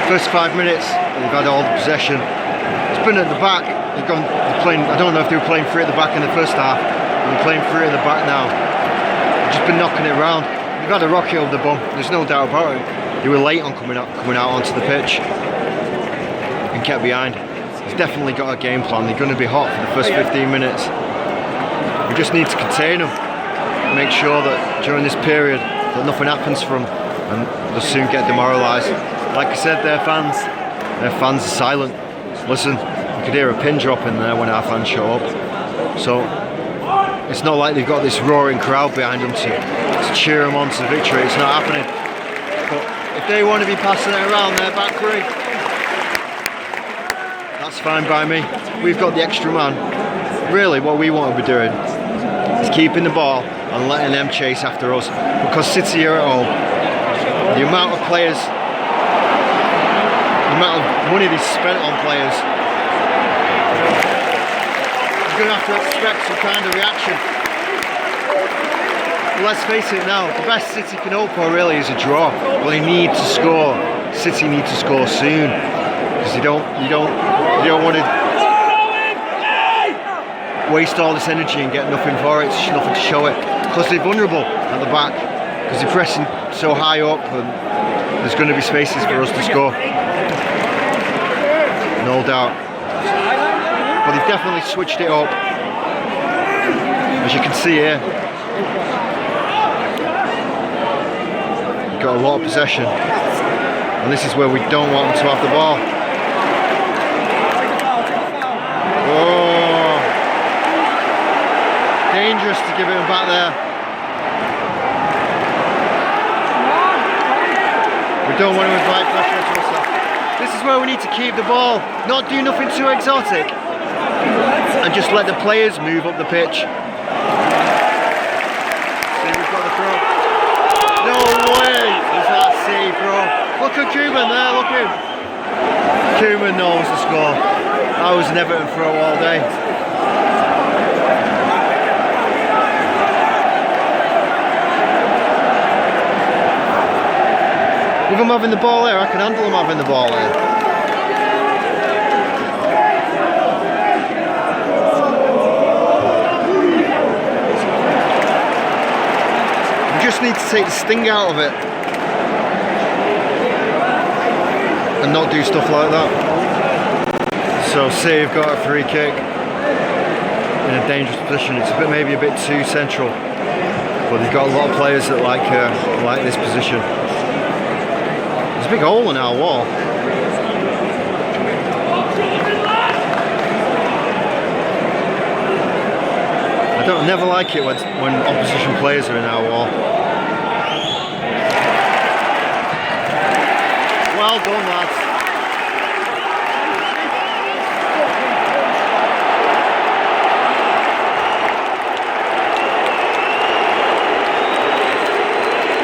First 5 minutes, they've had all the possession. It's been at the back. They're playing. I don't know if they were playing 3 at the back in the first half. They're playing 3 at the back now. They've just been knocking it around. They've had a rocket over the bum, there's no doubt about it. They were late on coming out onto the pitch and kept behind. He's definitely got a game plan. They're going to be hot for the first 15 minutes. We just need to contain them, make sure that during this period that nothing happens for them, and they'll soon get demoralised. Like I said, their fans are silent. Listen, you could hear a pin drop in there when our fans show up. So it's not like they've got this roaring crowd behind them to cheer them on to victory. It's not happening. But if they want to be passing it around their back three, that's fine by me. We've got the extra man. Really, what we want to be doing is keeping the ball and letting them chase after us. Because City are at home. The amount of players, the amount of money they spent on players, you're going to have to expect some kind of reaction. Let's face it now, the best City can hope for really is a draw. Well, they need to score. City need to score soon, because you don't want to waste all this energy and get nothing for it, nothing to show it. Because they're vulnerable at the back, because they're pressing so high up, and there's going to be spaces for us to score. No doubt. But they've definitely switched it up, as you can see here. Got a lot of possession, and this is where we don't want them to have the ball. Oh, dangerous to give it back there. We don't want to invite pressure into ourselves. This is where we need to keep the ball, not do nothing too exotic, and just let the players move up the pitch. See, we've got the throw. No way! Is that save, bro? Look at Koeman there, look at him. Koeman knows the score. I was an Everton throw all day. With them having the ball there, I can handle them having the ball there. Just need to take the sting out of it and not do stuff like that. So City have got a free kick in a dangerous position. It's maybe a bit too central, but they've got a lot of players that like this position. There's a big hole in our wall. I never like it when opposition players are in our wall. Well done, lads.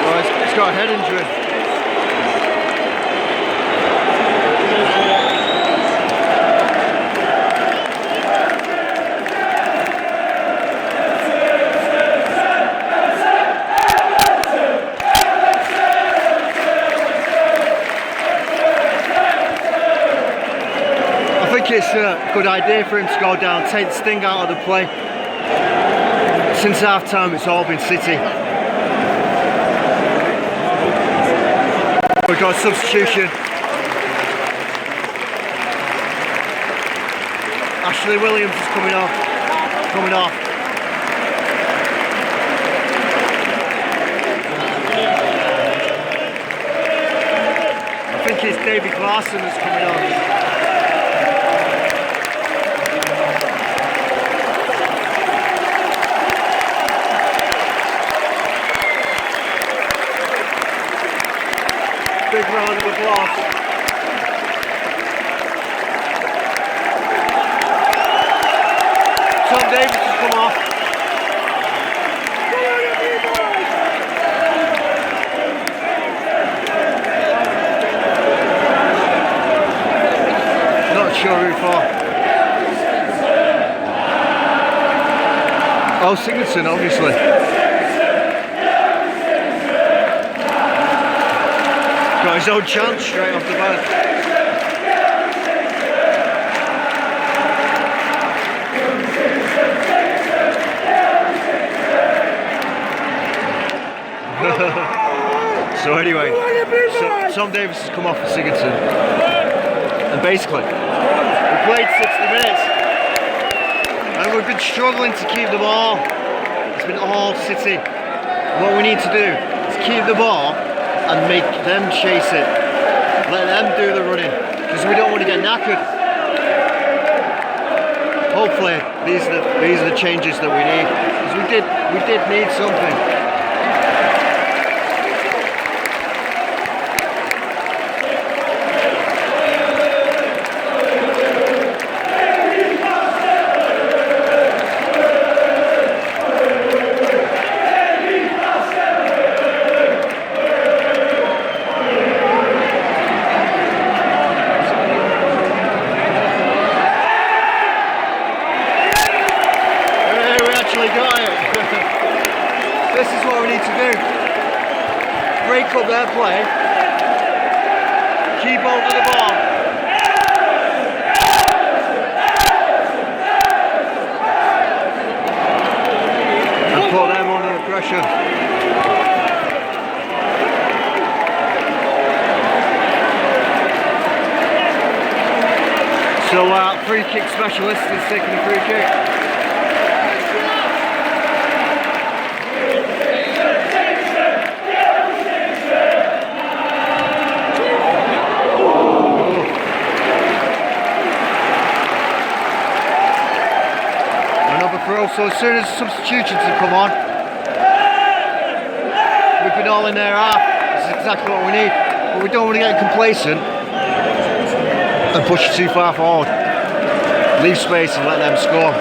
Oh, he's got a head injury. It's a good idea for him to go down, take the sting out of the play. Since half time it's all been City. We've got a substitution. Ashley Williams is coming off. I think it's David Clarkson that's coming on. Big round of applause. Tom Davis has come off. Not sure who for. Oh, Sigurdsson, obviously. Got his own chance straight off the bat. Ha ha ha. So anyway, so Tom Davis has come off for Sigurdsson, and basically we played 60 minutes and we've been struggling to keep the ball. It's been all City. What we need to do is keep the ball and make them chase it. Let them do the running, because we don't want to get knackered. Hopefully these are the changes that we need, because we did need something. This is what we need to do. Break up their play. Keep hold of the ball. And put them under the pressure. So our free kick specialist is taking a free kick. So as soon as substitutions have come on, we've been all in their half. This is exactly what we need. But we don't want to get complacent and push too far forward. Leave space and let them score.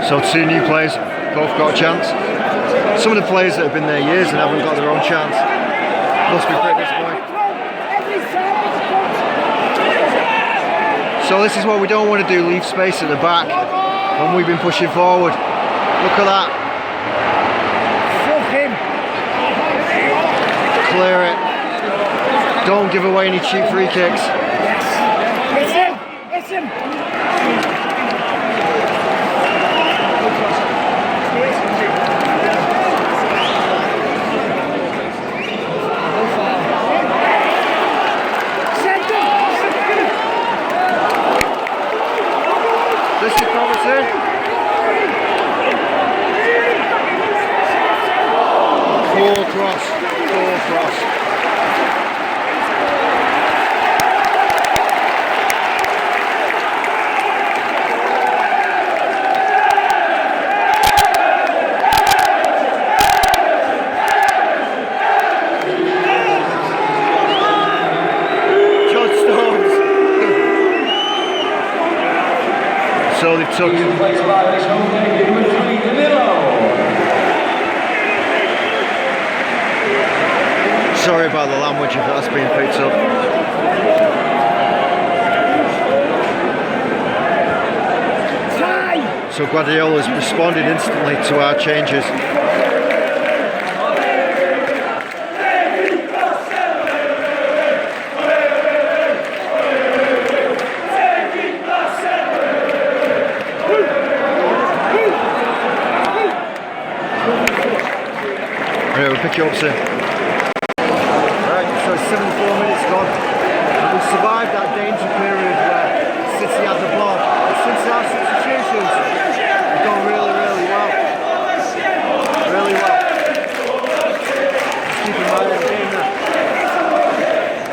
So 2 new players, both got a chance. Some of the players that have been there years and haven't got their own chance must be pretty disappointed. So this is what we don't want to do, leave space at the back when we've been pushing forward. Look at that. Clear it. Don't give away any cheap free kicks. It's him. This is promising. Full cross. So they took sorry about the language if that's being picked up. So Guardiola's responded instantly to our changes. We'll pick you up soon. Right, so 74 minutes gone. And we survived that danger period where City had the ball. But since our substitutions, we've done really, really well. Really well. Just keep in mind the game there.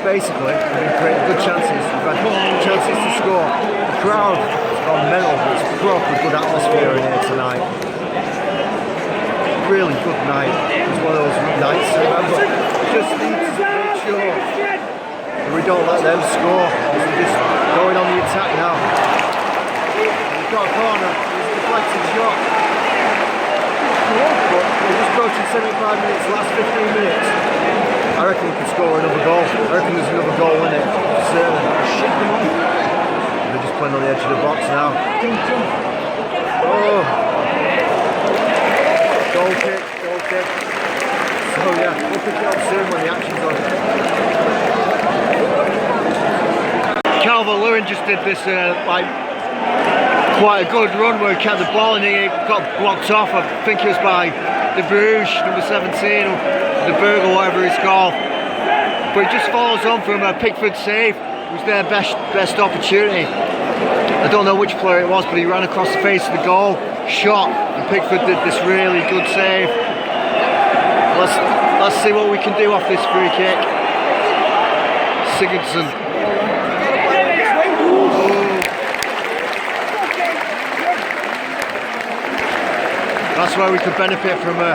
Basically, we've been creating good chances. We've had chances to score. The crowd has gone mental. It's a proper good atmosphere in here tonight. Really good night. It was one of those nights to remember. We just need to make sure that we don't let them score. We're just going on the attack now. We've got a corner. It's a deflected shot. But we're just approaching 75 minutes, last 15 minutes. I reckon we could score another goal. I reckon there's another goal in it. They're just playing on the edge of the box now. Oh. Goal kick. So yeah, we'll pick it up soon when the action's on. Calvert-Lewin just did this like quite a good run where he kept the ball and he got blocked off. I think it was by De Bruges, number 17, or De Berg or whatever it's called. But he just follows on from a Pickford save. It was their best opportunity. I don't know which player it was, but he ran across the face of the goal, shot, and Pickford did this really good save. Let's see what we can do off this free kick. Sigurdsson. That's where we could benefit from a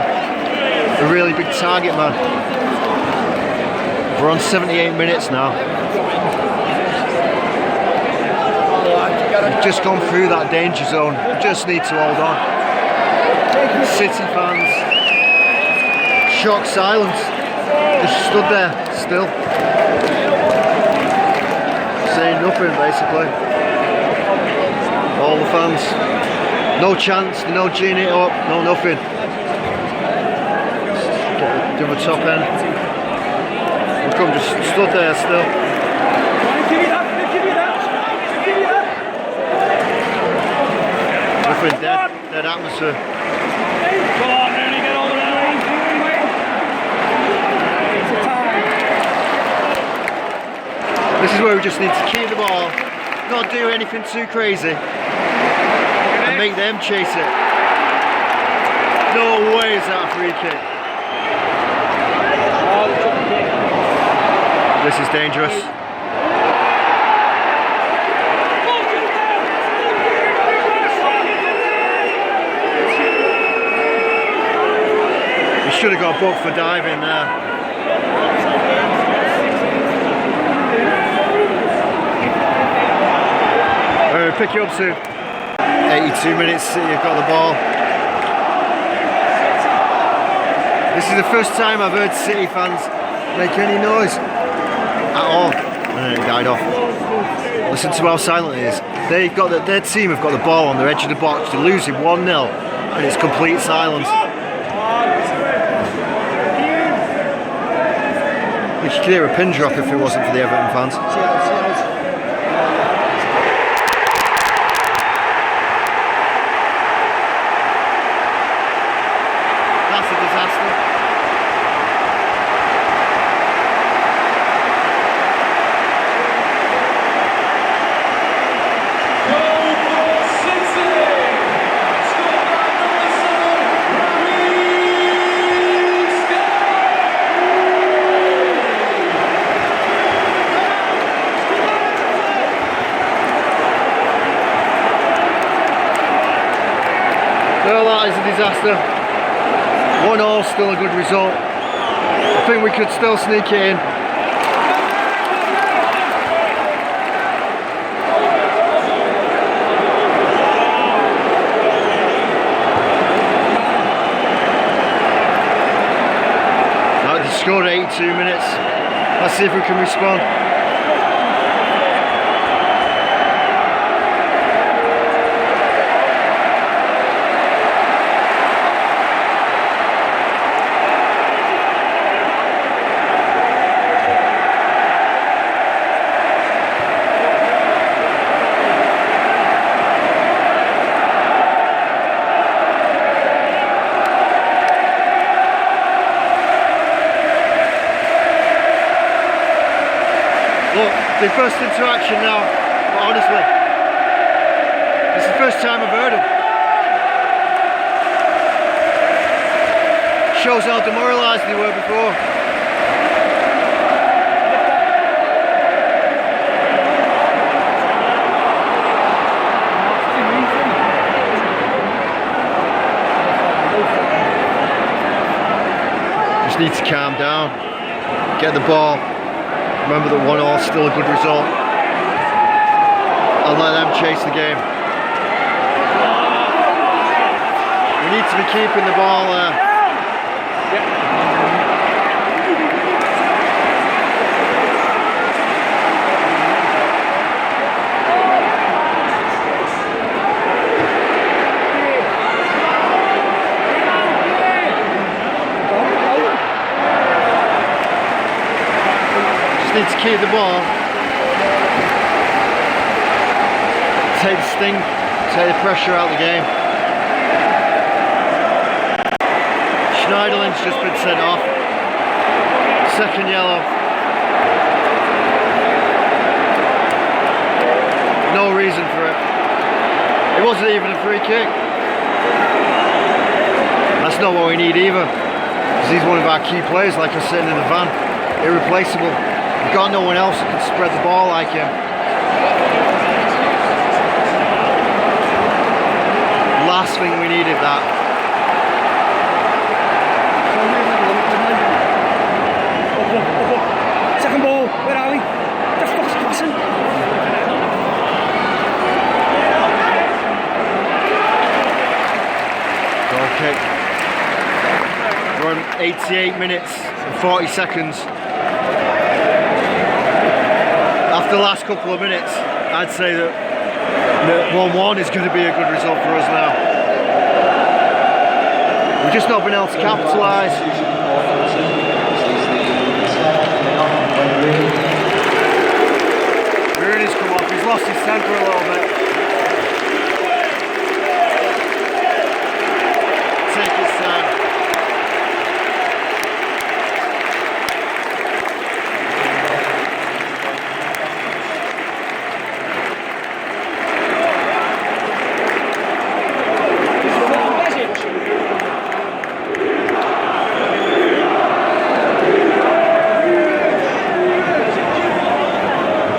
really big target man. We're on 78 minutes now. We've just gone through that danger zone. We just need to hold on. City fans, shocked silence. Just stood there, still. Saying nothing, basically. All the fans. No chance, no geeing it up, no nothing. Give a top end. Look, I'm just stood there still. Nothing, dead atmosphere. This is where we just need to keep the ball, not do anything too crazy, and make them chase it. No way is that a free kick. This is dangerous. We should have got booked for diving there. Pick it up to 82 minutes, City have got the ball. This is the first time I've heard City fans make any noise at all. And then it died off. Listen to how silent it is. Their team have got the ball on the edge of the box. They're losing 1-0 and it's complete silence. We should clear a pin drop if it wasn't for the Everton fans. That's a disaster. Well, that is a disaster. 1-1, still a good result. I think we could still sneak it in. Now they scored 82 minutes. Let's see if we can respond. Look, the first interaction now, but honestly, it's the first time I've heard them. Shows how demoralised they were before. Just need to calm down, get the ball. Remember that 1-1 is still a good result. I'll let them chase the game. We need to be keeping the ball there. Need to keep the ball. take the sting, take the pressure out of the game. Schneiderlin's just been sent off. Second yellow. No reason for it. It wasn't even a free kick. That's not what we need either. Because he's one of our key players, like I said in the van. Irreplaceable. We've got no one else that can spread the ball like him. Last thing we needed that. Second ball, where are we? The fuck's passing? Goal kick. We're on 88 minutes and 40 seconds. After the last couple of minutes, I'd say that 1-1 is going to be a good result for us now. We've just not been able to capitalise. Rooney's come off, he's lost his temper a little bit. Take his time.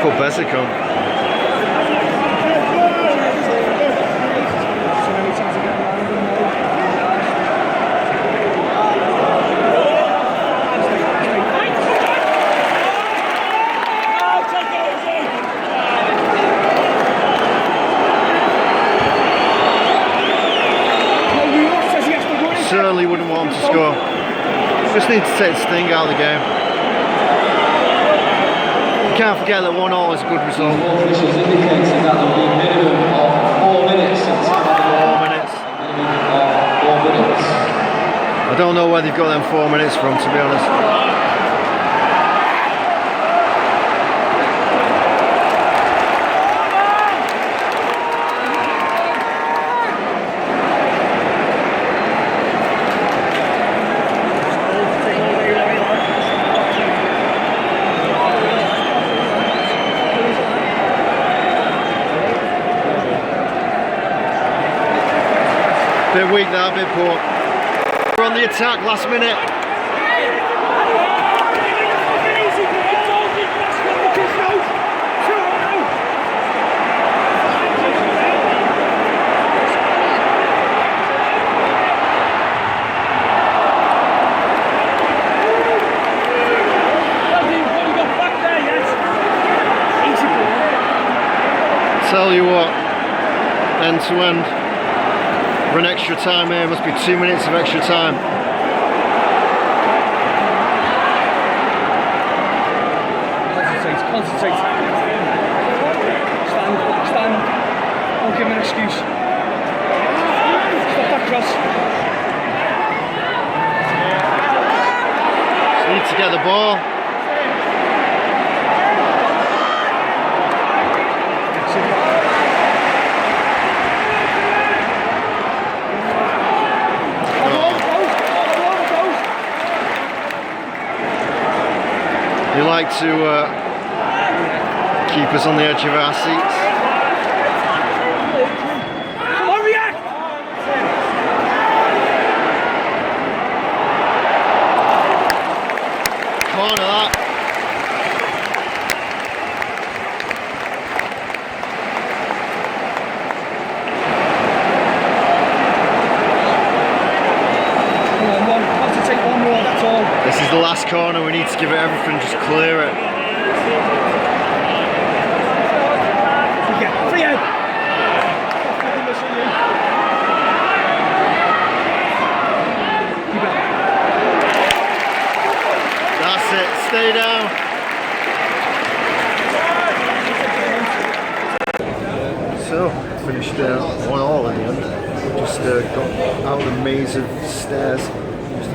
Put Bessic on. Certainly wouldn't want him to score. Just need to take the sting out of the game. You can't forget that 1-1 is a good result. 4 minutes. I don't know where they've got them 4 minutes from, to be honest. Bit weak there, bit poor. We're on the attack, last minute. Tell you what, end to end. For an extra time here, must be 2 minutes of extra time. Concentrate. Stand. Don't give him an excuse. Stop that cross. Just need to get the ball. You like to keep us on the edge of our seats. Come on, react! Corner that. This is the last corner, we need to give it everything, just clear it. Free head. That's it, stay down. So, finished 1-1 in the end. Just got out of the maze of stairs.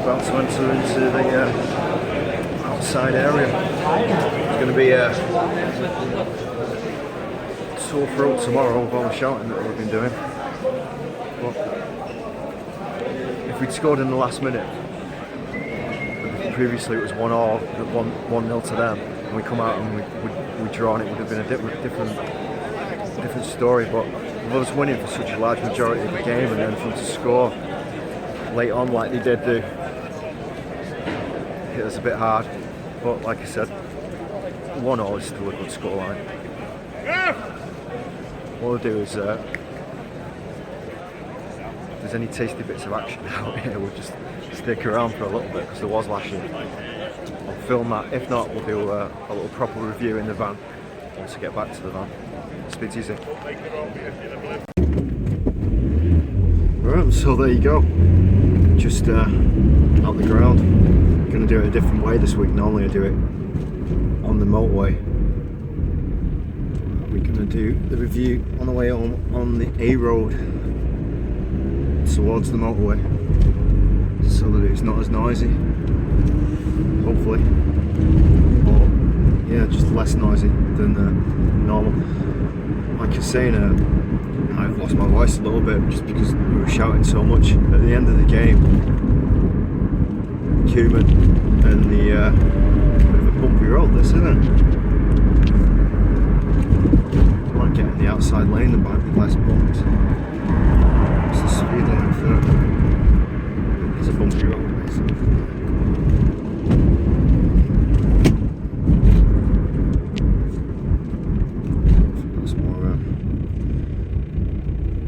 About to enter into the outside area. It's going to be sore throat tomorrow with all the shouting that we've been doing. But if we'd scored in the last minute, previously it was 1-1, 1-0 to them, and we come out and we draw, and it would have been a different story. But with us winning for such a large majority of the game, and then for them to score late on like they did do, hit us a bit hard. But like I said, 1-0 is still a good scoreline. What we'll do is, if there's any tasty bits of action out here, we'll just stick around for a little bit, because there was last year. I'll film that. If not, we'll do a little proper review in the van once I get back to the van. Speak to you soon. Right, so there you go. Just out the ground. I'm going to do it a different way this week. Normally I do it on the motorway. We're going to do the review on the way home on the A road towards the motorway, so that it's not as noisy, hopefully, or yeah, just less noisy than normal. Like you're saying, I've lost my voice a little bit just because we were shouting so much at the end of the game. Cumin and the bit of a bumpy road, this, isn't it? I might get in the outside lane, there might be less bumps. What's the speed limit for it? It's a bumpy road, basically. That's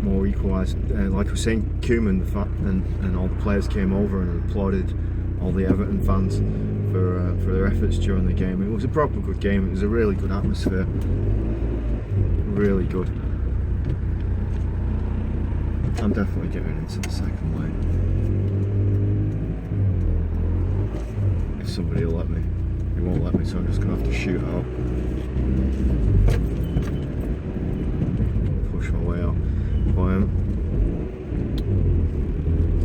more equalised. Like I was saying, Cumin and all the players came over and applauded all the Everton fans for their efforts during the game. It was a proper good game. It was a really good atmosphere. Really good. I'm definitely getting into the second lane. If somebody will let me. They won't let me, so I'm just going to have to shoot out. Push my way out. But,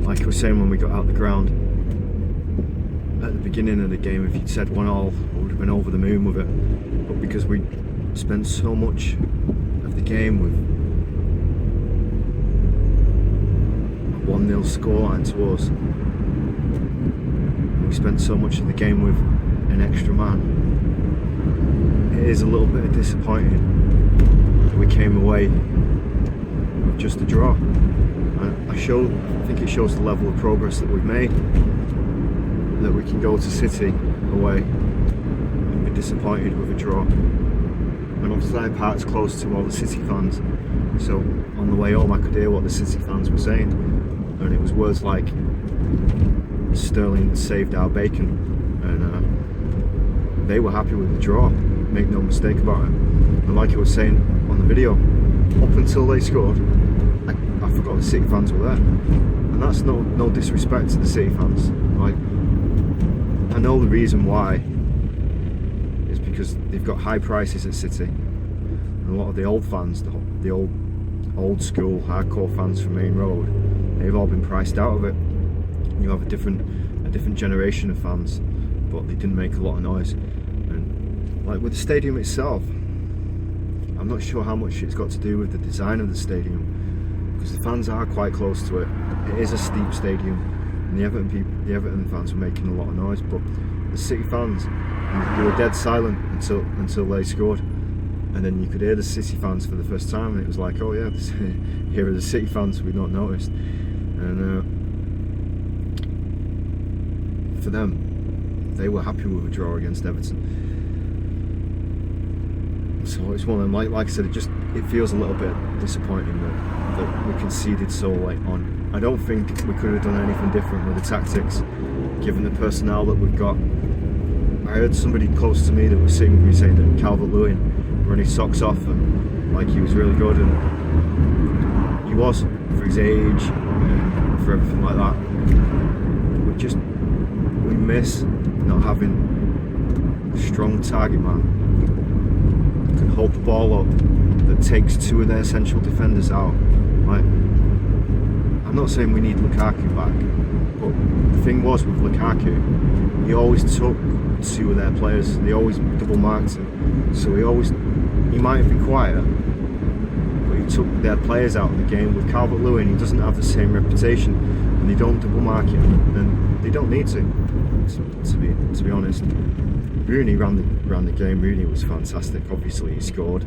like I was saying when we got out the ground, at the beginning of the game, if you'd said 1-0, I would have been over the moon with it. But because we spent so much of the game with 1-0 scoreline to us, we spent so much of the game with an extra man, it is a little bit disappointing that we came away with just a draw. And I think it shows the level of progress that we've made, that we can go to City away and be disappointed with a draw. And obviously I parked close to all the City fans, so on the way home I could hear what the City fans were saying, and it was words like Sterling saved our bacon, and they were happy with the draw, make no mistake about it. And like I was saying on the video, up until they scored, I forgot the City fans were there, and that's no disrespect to the City fans. Like, I know the reason why is because they've got high prices at City, and a lot of the old fans, the old school hardcore fans from Main Road, they've all been priced out of it. You have a different generation of fans, but they didn't make a lot of noise. And like with the stadium itself, I'm not sure how much it's got to do with the design of the stadium, because the fans are quite close to it. It is a steep stadium, and the Everton fans were making a lot of noise, but the City fans, they were dead silent until they scored, and then you could hear the City fans for the first time, and it was like, oh yeah, here are the City fans we'd not noticed. And for them, they were happy with a draw against Everton. So it's one of them, like I said, it feels a little bit disappointing that we conceded so late on. I don't think we could have done anything different with the tactics, given the personnel that we've got. I heard somebody close to me that was sitting with me saying that Calvert-Lewin run his socks off and like he was really good, and he was for his age and for everything like that. We miss not having a strong target man that can hold the ball up, that takes two of their central defenders out. Like, I'm not saying we need Lukaku back, but the thing was with Lukaku, he always took two of their players. They always double marked him, so he might have been quiet, took their players out of the game. With Calvert-Lewin, he doesn't have the same reputation, and they don't double mark him, and they don't need to be honest. Rooney ran the game. Rooney was fantastic. Obviously, he scored.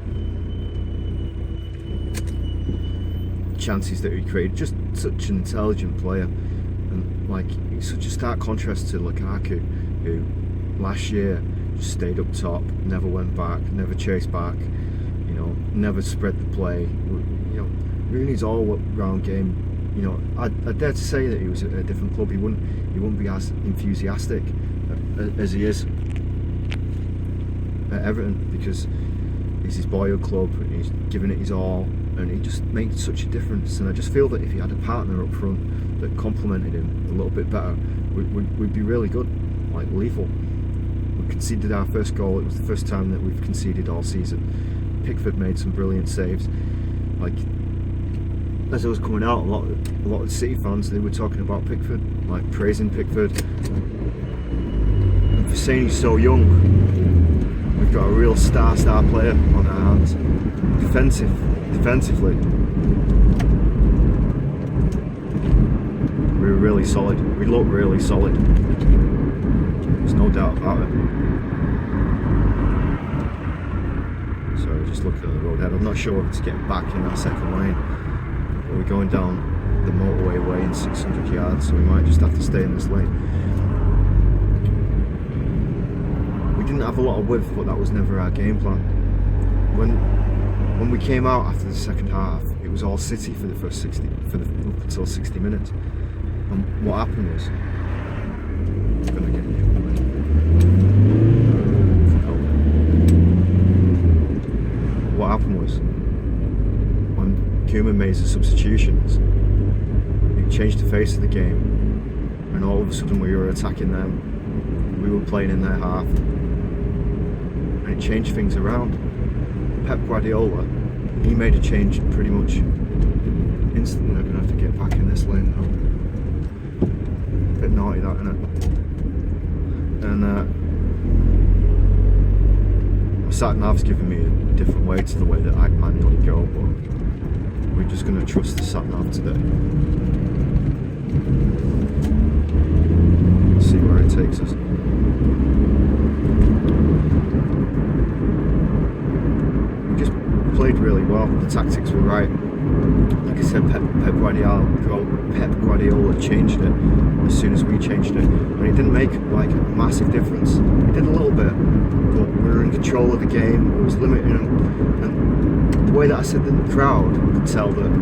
Chances that he created, just such an intelligent player, and like it's such a stark contrast to Lukaku, who last year just stayed up top, never went back, never chased back, you know, never spread the play. You know, Rooney's all-round game. You know, I dare to say that he was at a different club, he wouldn't be as enthusiastic as he is at Everton, because it's his boyhood club, and he's given it his all, and he just made such a difference. And I just feel that if he had a partner up front that complemented him a little bit better, we'd be really good, like lethal. We conceded our first goal. It was the first time that we've conceded all season. Pickford made some brilliant saves. Like, as I was coming out, a lot of City fans, they were talking about Pickford, like praising Pickford. And for saying he's so young, we've got a real star player on our hands. Defensively, we were really solid. We looked really solid. There's no doubt about it. So just looking at the road ahead, I'm not sure if it's getting back in that second lane. We're going down the motorway way in 600 yards, so we might just have to stay in this lane. We didn't have a lot of width, but that was never our game plan. When we came out after the second half, it was all City for the first up until 60 minutes. And what happened was, I'm gonna get you. What happened was, when Koeman made the substitutions, it changed the face of the game, and all of a sudden we were attacking them. We were playing in their half, and it changed things around. Pep Guardiola, he made a change pretty much instantly. I'm gonna have to get back in this lane now. Bit naughty that, innit? And my sat-nav's giving me a different way to the way that I'd manually go, but we're just gonna trust the sat-nav today. See where it takes us. Played really well. The tactics were right. Like I said, Pep Guardiola changed it as soon as we changed it, and it didn't make like a massive difference. It did a little bit, but we were in control of the game. It was limiting them, and the way that I said that the crowd could tell that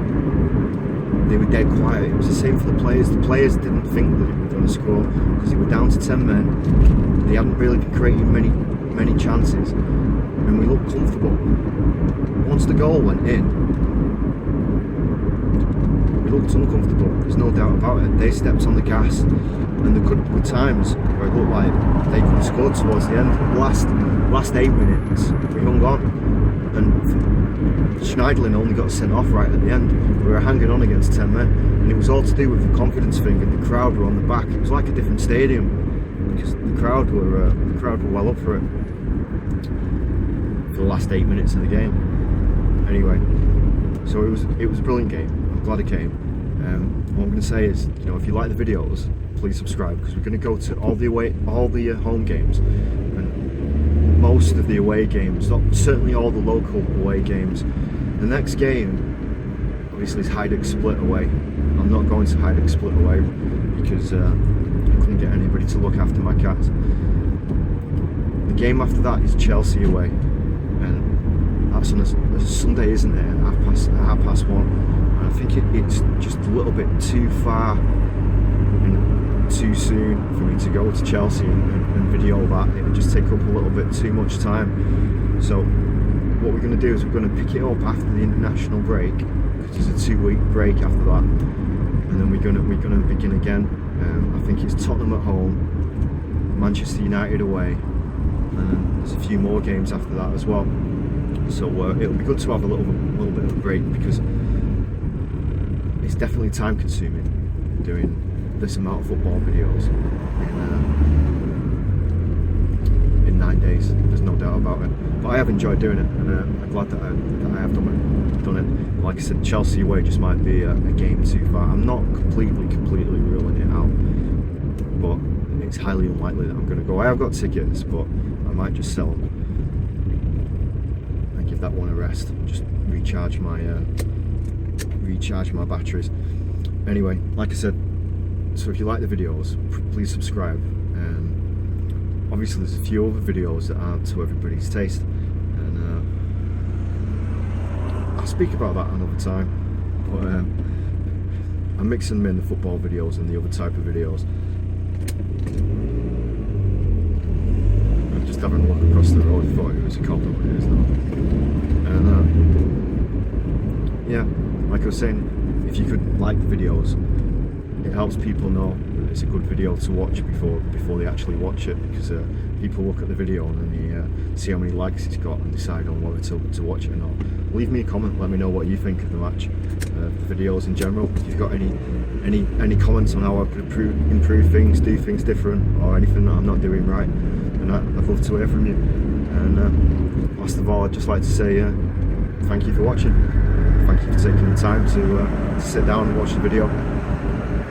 they were dead quiet. It was the same for the players. The players didn't think that they were going to score because they were down to 10 men. They hadn't really been creating many chances, and we looked comfortable. Once the goal went in, we looked uncomfortable, there's no doubt about it. They stepped on the gas, and there could be times where it looked like they could have scored towards the end. The last 8 minutes, we hung on, and Schneiderlin only got sent off right at the end. We were hanging on against 10 men, and it was all to do with the confidence thing, and the crowd were on the back. It was like a different stadium, because the crowd were well up for it for the last 8 minutes of the game. Anyway, so it was a brilliant game. I'm glad it came. What I'm going to say is, you know, if you like the videos, please subscribe, because we're going to go to all the home games and most of the away games. Certainly all the local away games. The next game, obviously, is Hajduk Split away. I'm not going to Hajduk Split away because I couldn't get anybody to look after my cats. The game after that is Chelsea away, and that's on a Sunday, isn't it? At 1:30. And I think it's just a little bit too far and too soon for me to go to Chelsea and video that. It would just take up a little bit too much time. So what we're going to do is we're going to pick it up after the international break, because there's a 2-week break after that, and then we're going to begin again. I think it's Tottenham at home, Manchester United away, and then there's a few more games after that as well. So it'll be good to have a little bit of a break, because it's definitely time consuming doing this amount of football videos in 9 days. There's no doubt doubt about it. But I have enjoyed doing it, and I'm glad that I have done it. Like I said, Chelsea away just might be a game too far. I'm not completely ruling it out, but it's highly unlikely that I'm going to go. I have got tickets, but I might just sell them and give that one a rest. Just recharge my batteries. Anyway, like I said, so if you like the videos, please subscribe. Obviously there's a few other videos that aren't to everybody's taste, and I'll speak about that another time, but I'm mixing them in, the football videos and the other type of videos. I'm just having a look across the road, thought it was a Calvert-Lewin, isn't it? And yeah, like I was saying, if you could like the videos, it helps people know that it's a good video to watch before they actually watch it, because people look at the video and then they see how many likes it's got and decide on whether to watch it or not. Leave me a comment, let me know what you think of the match, the videos in general. If you've got any comments on how I could improve things, do things different, or anything that I'm not doing right, and I'd love to hear from you. And last of all, I'd just like to say thank you for watching. Thank you for taking the time to sit down and watch the video.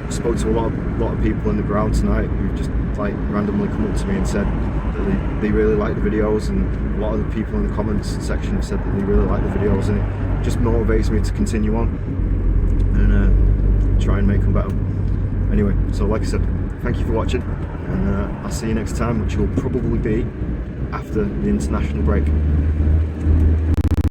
I spoke to a lot of people in the ground tonight who just like randomly come up to me and said that they really like the videos, and a lot of the people in the comments section have said that they really like the videos, and it just motivates me to continue on and try and make them better. Anyway, so like I said, thank you for watching, and I'll see you next time, which will probably be after the international break.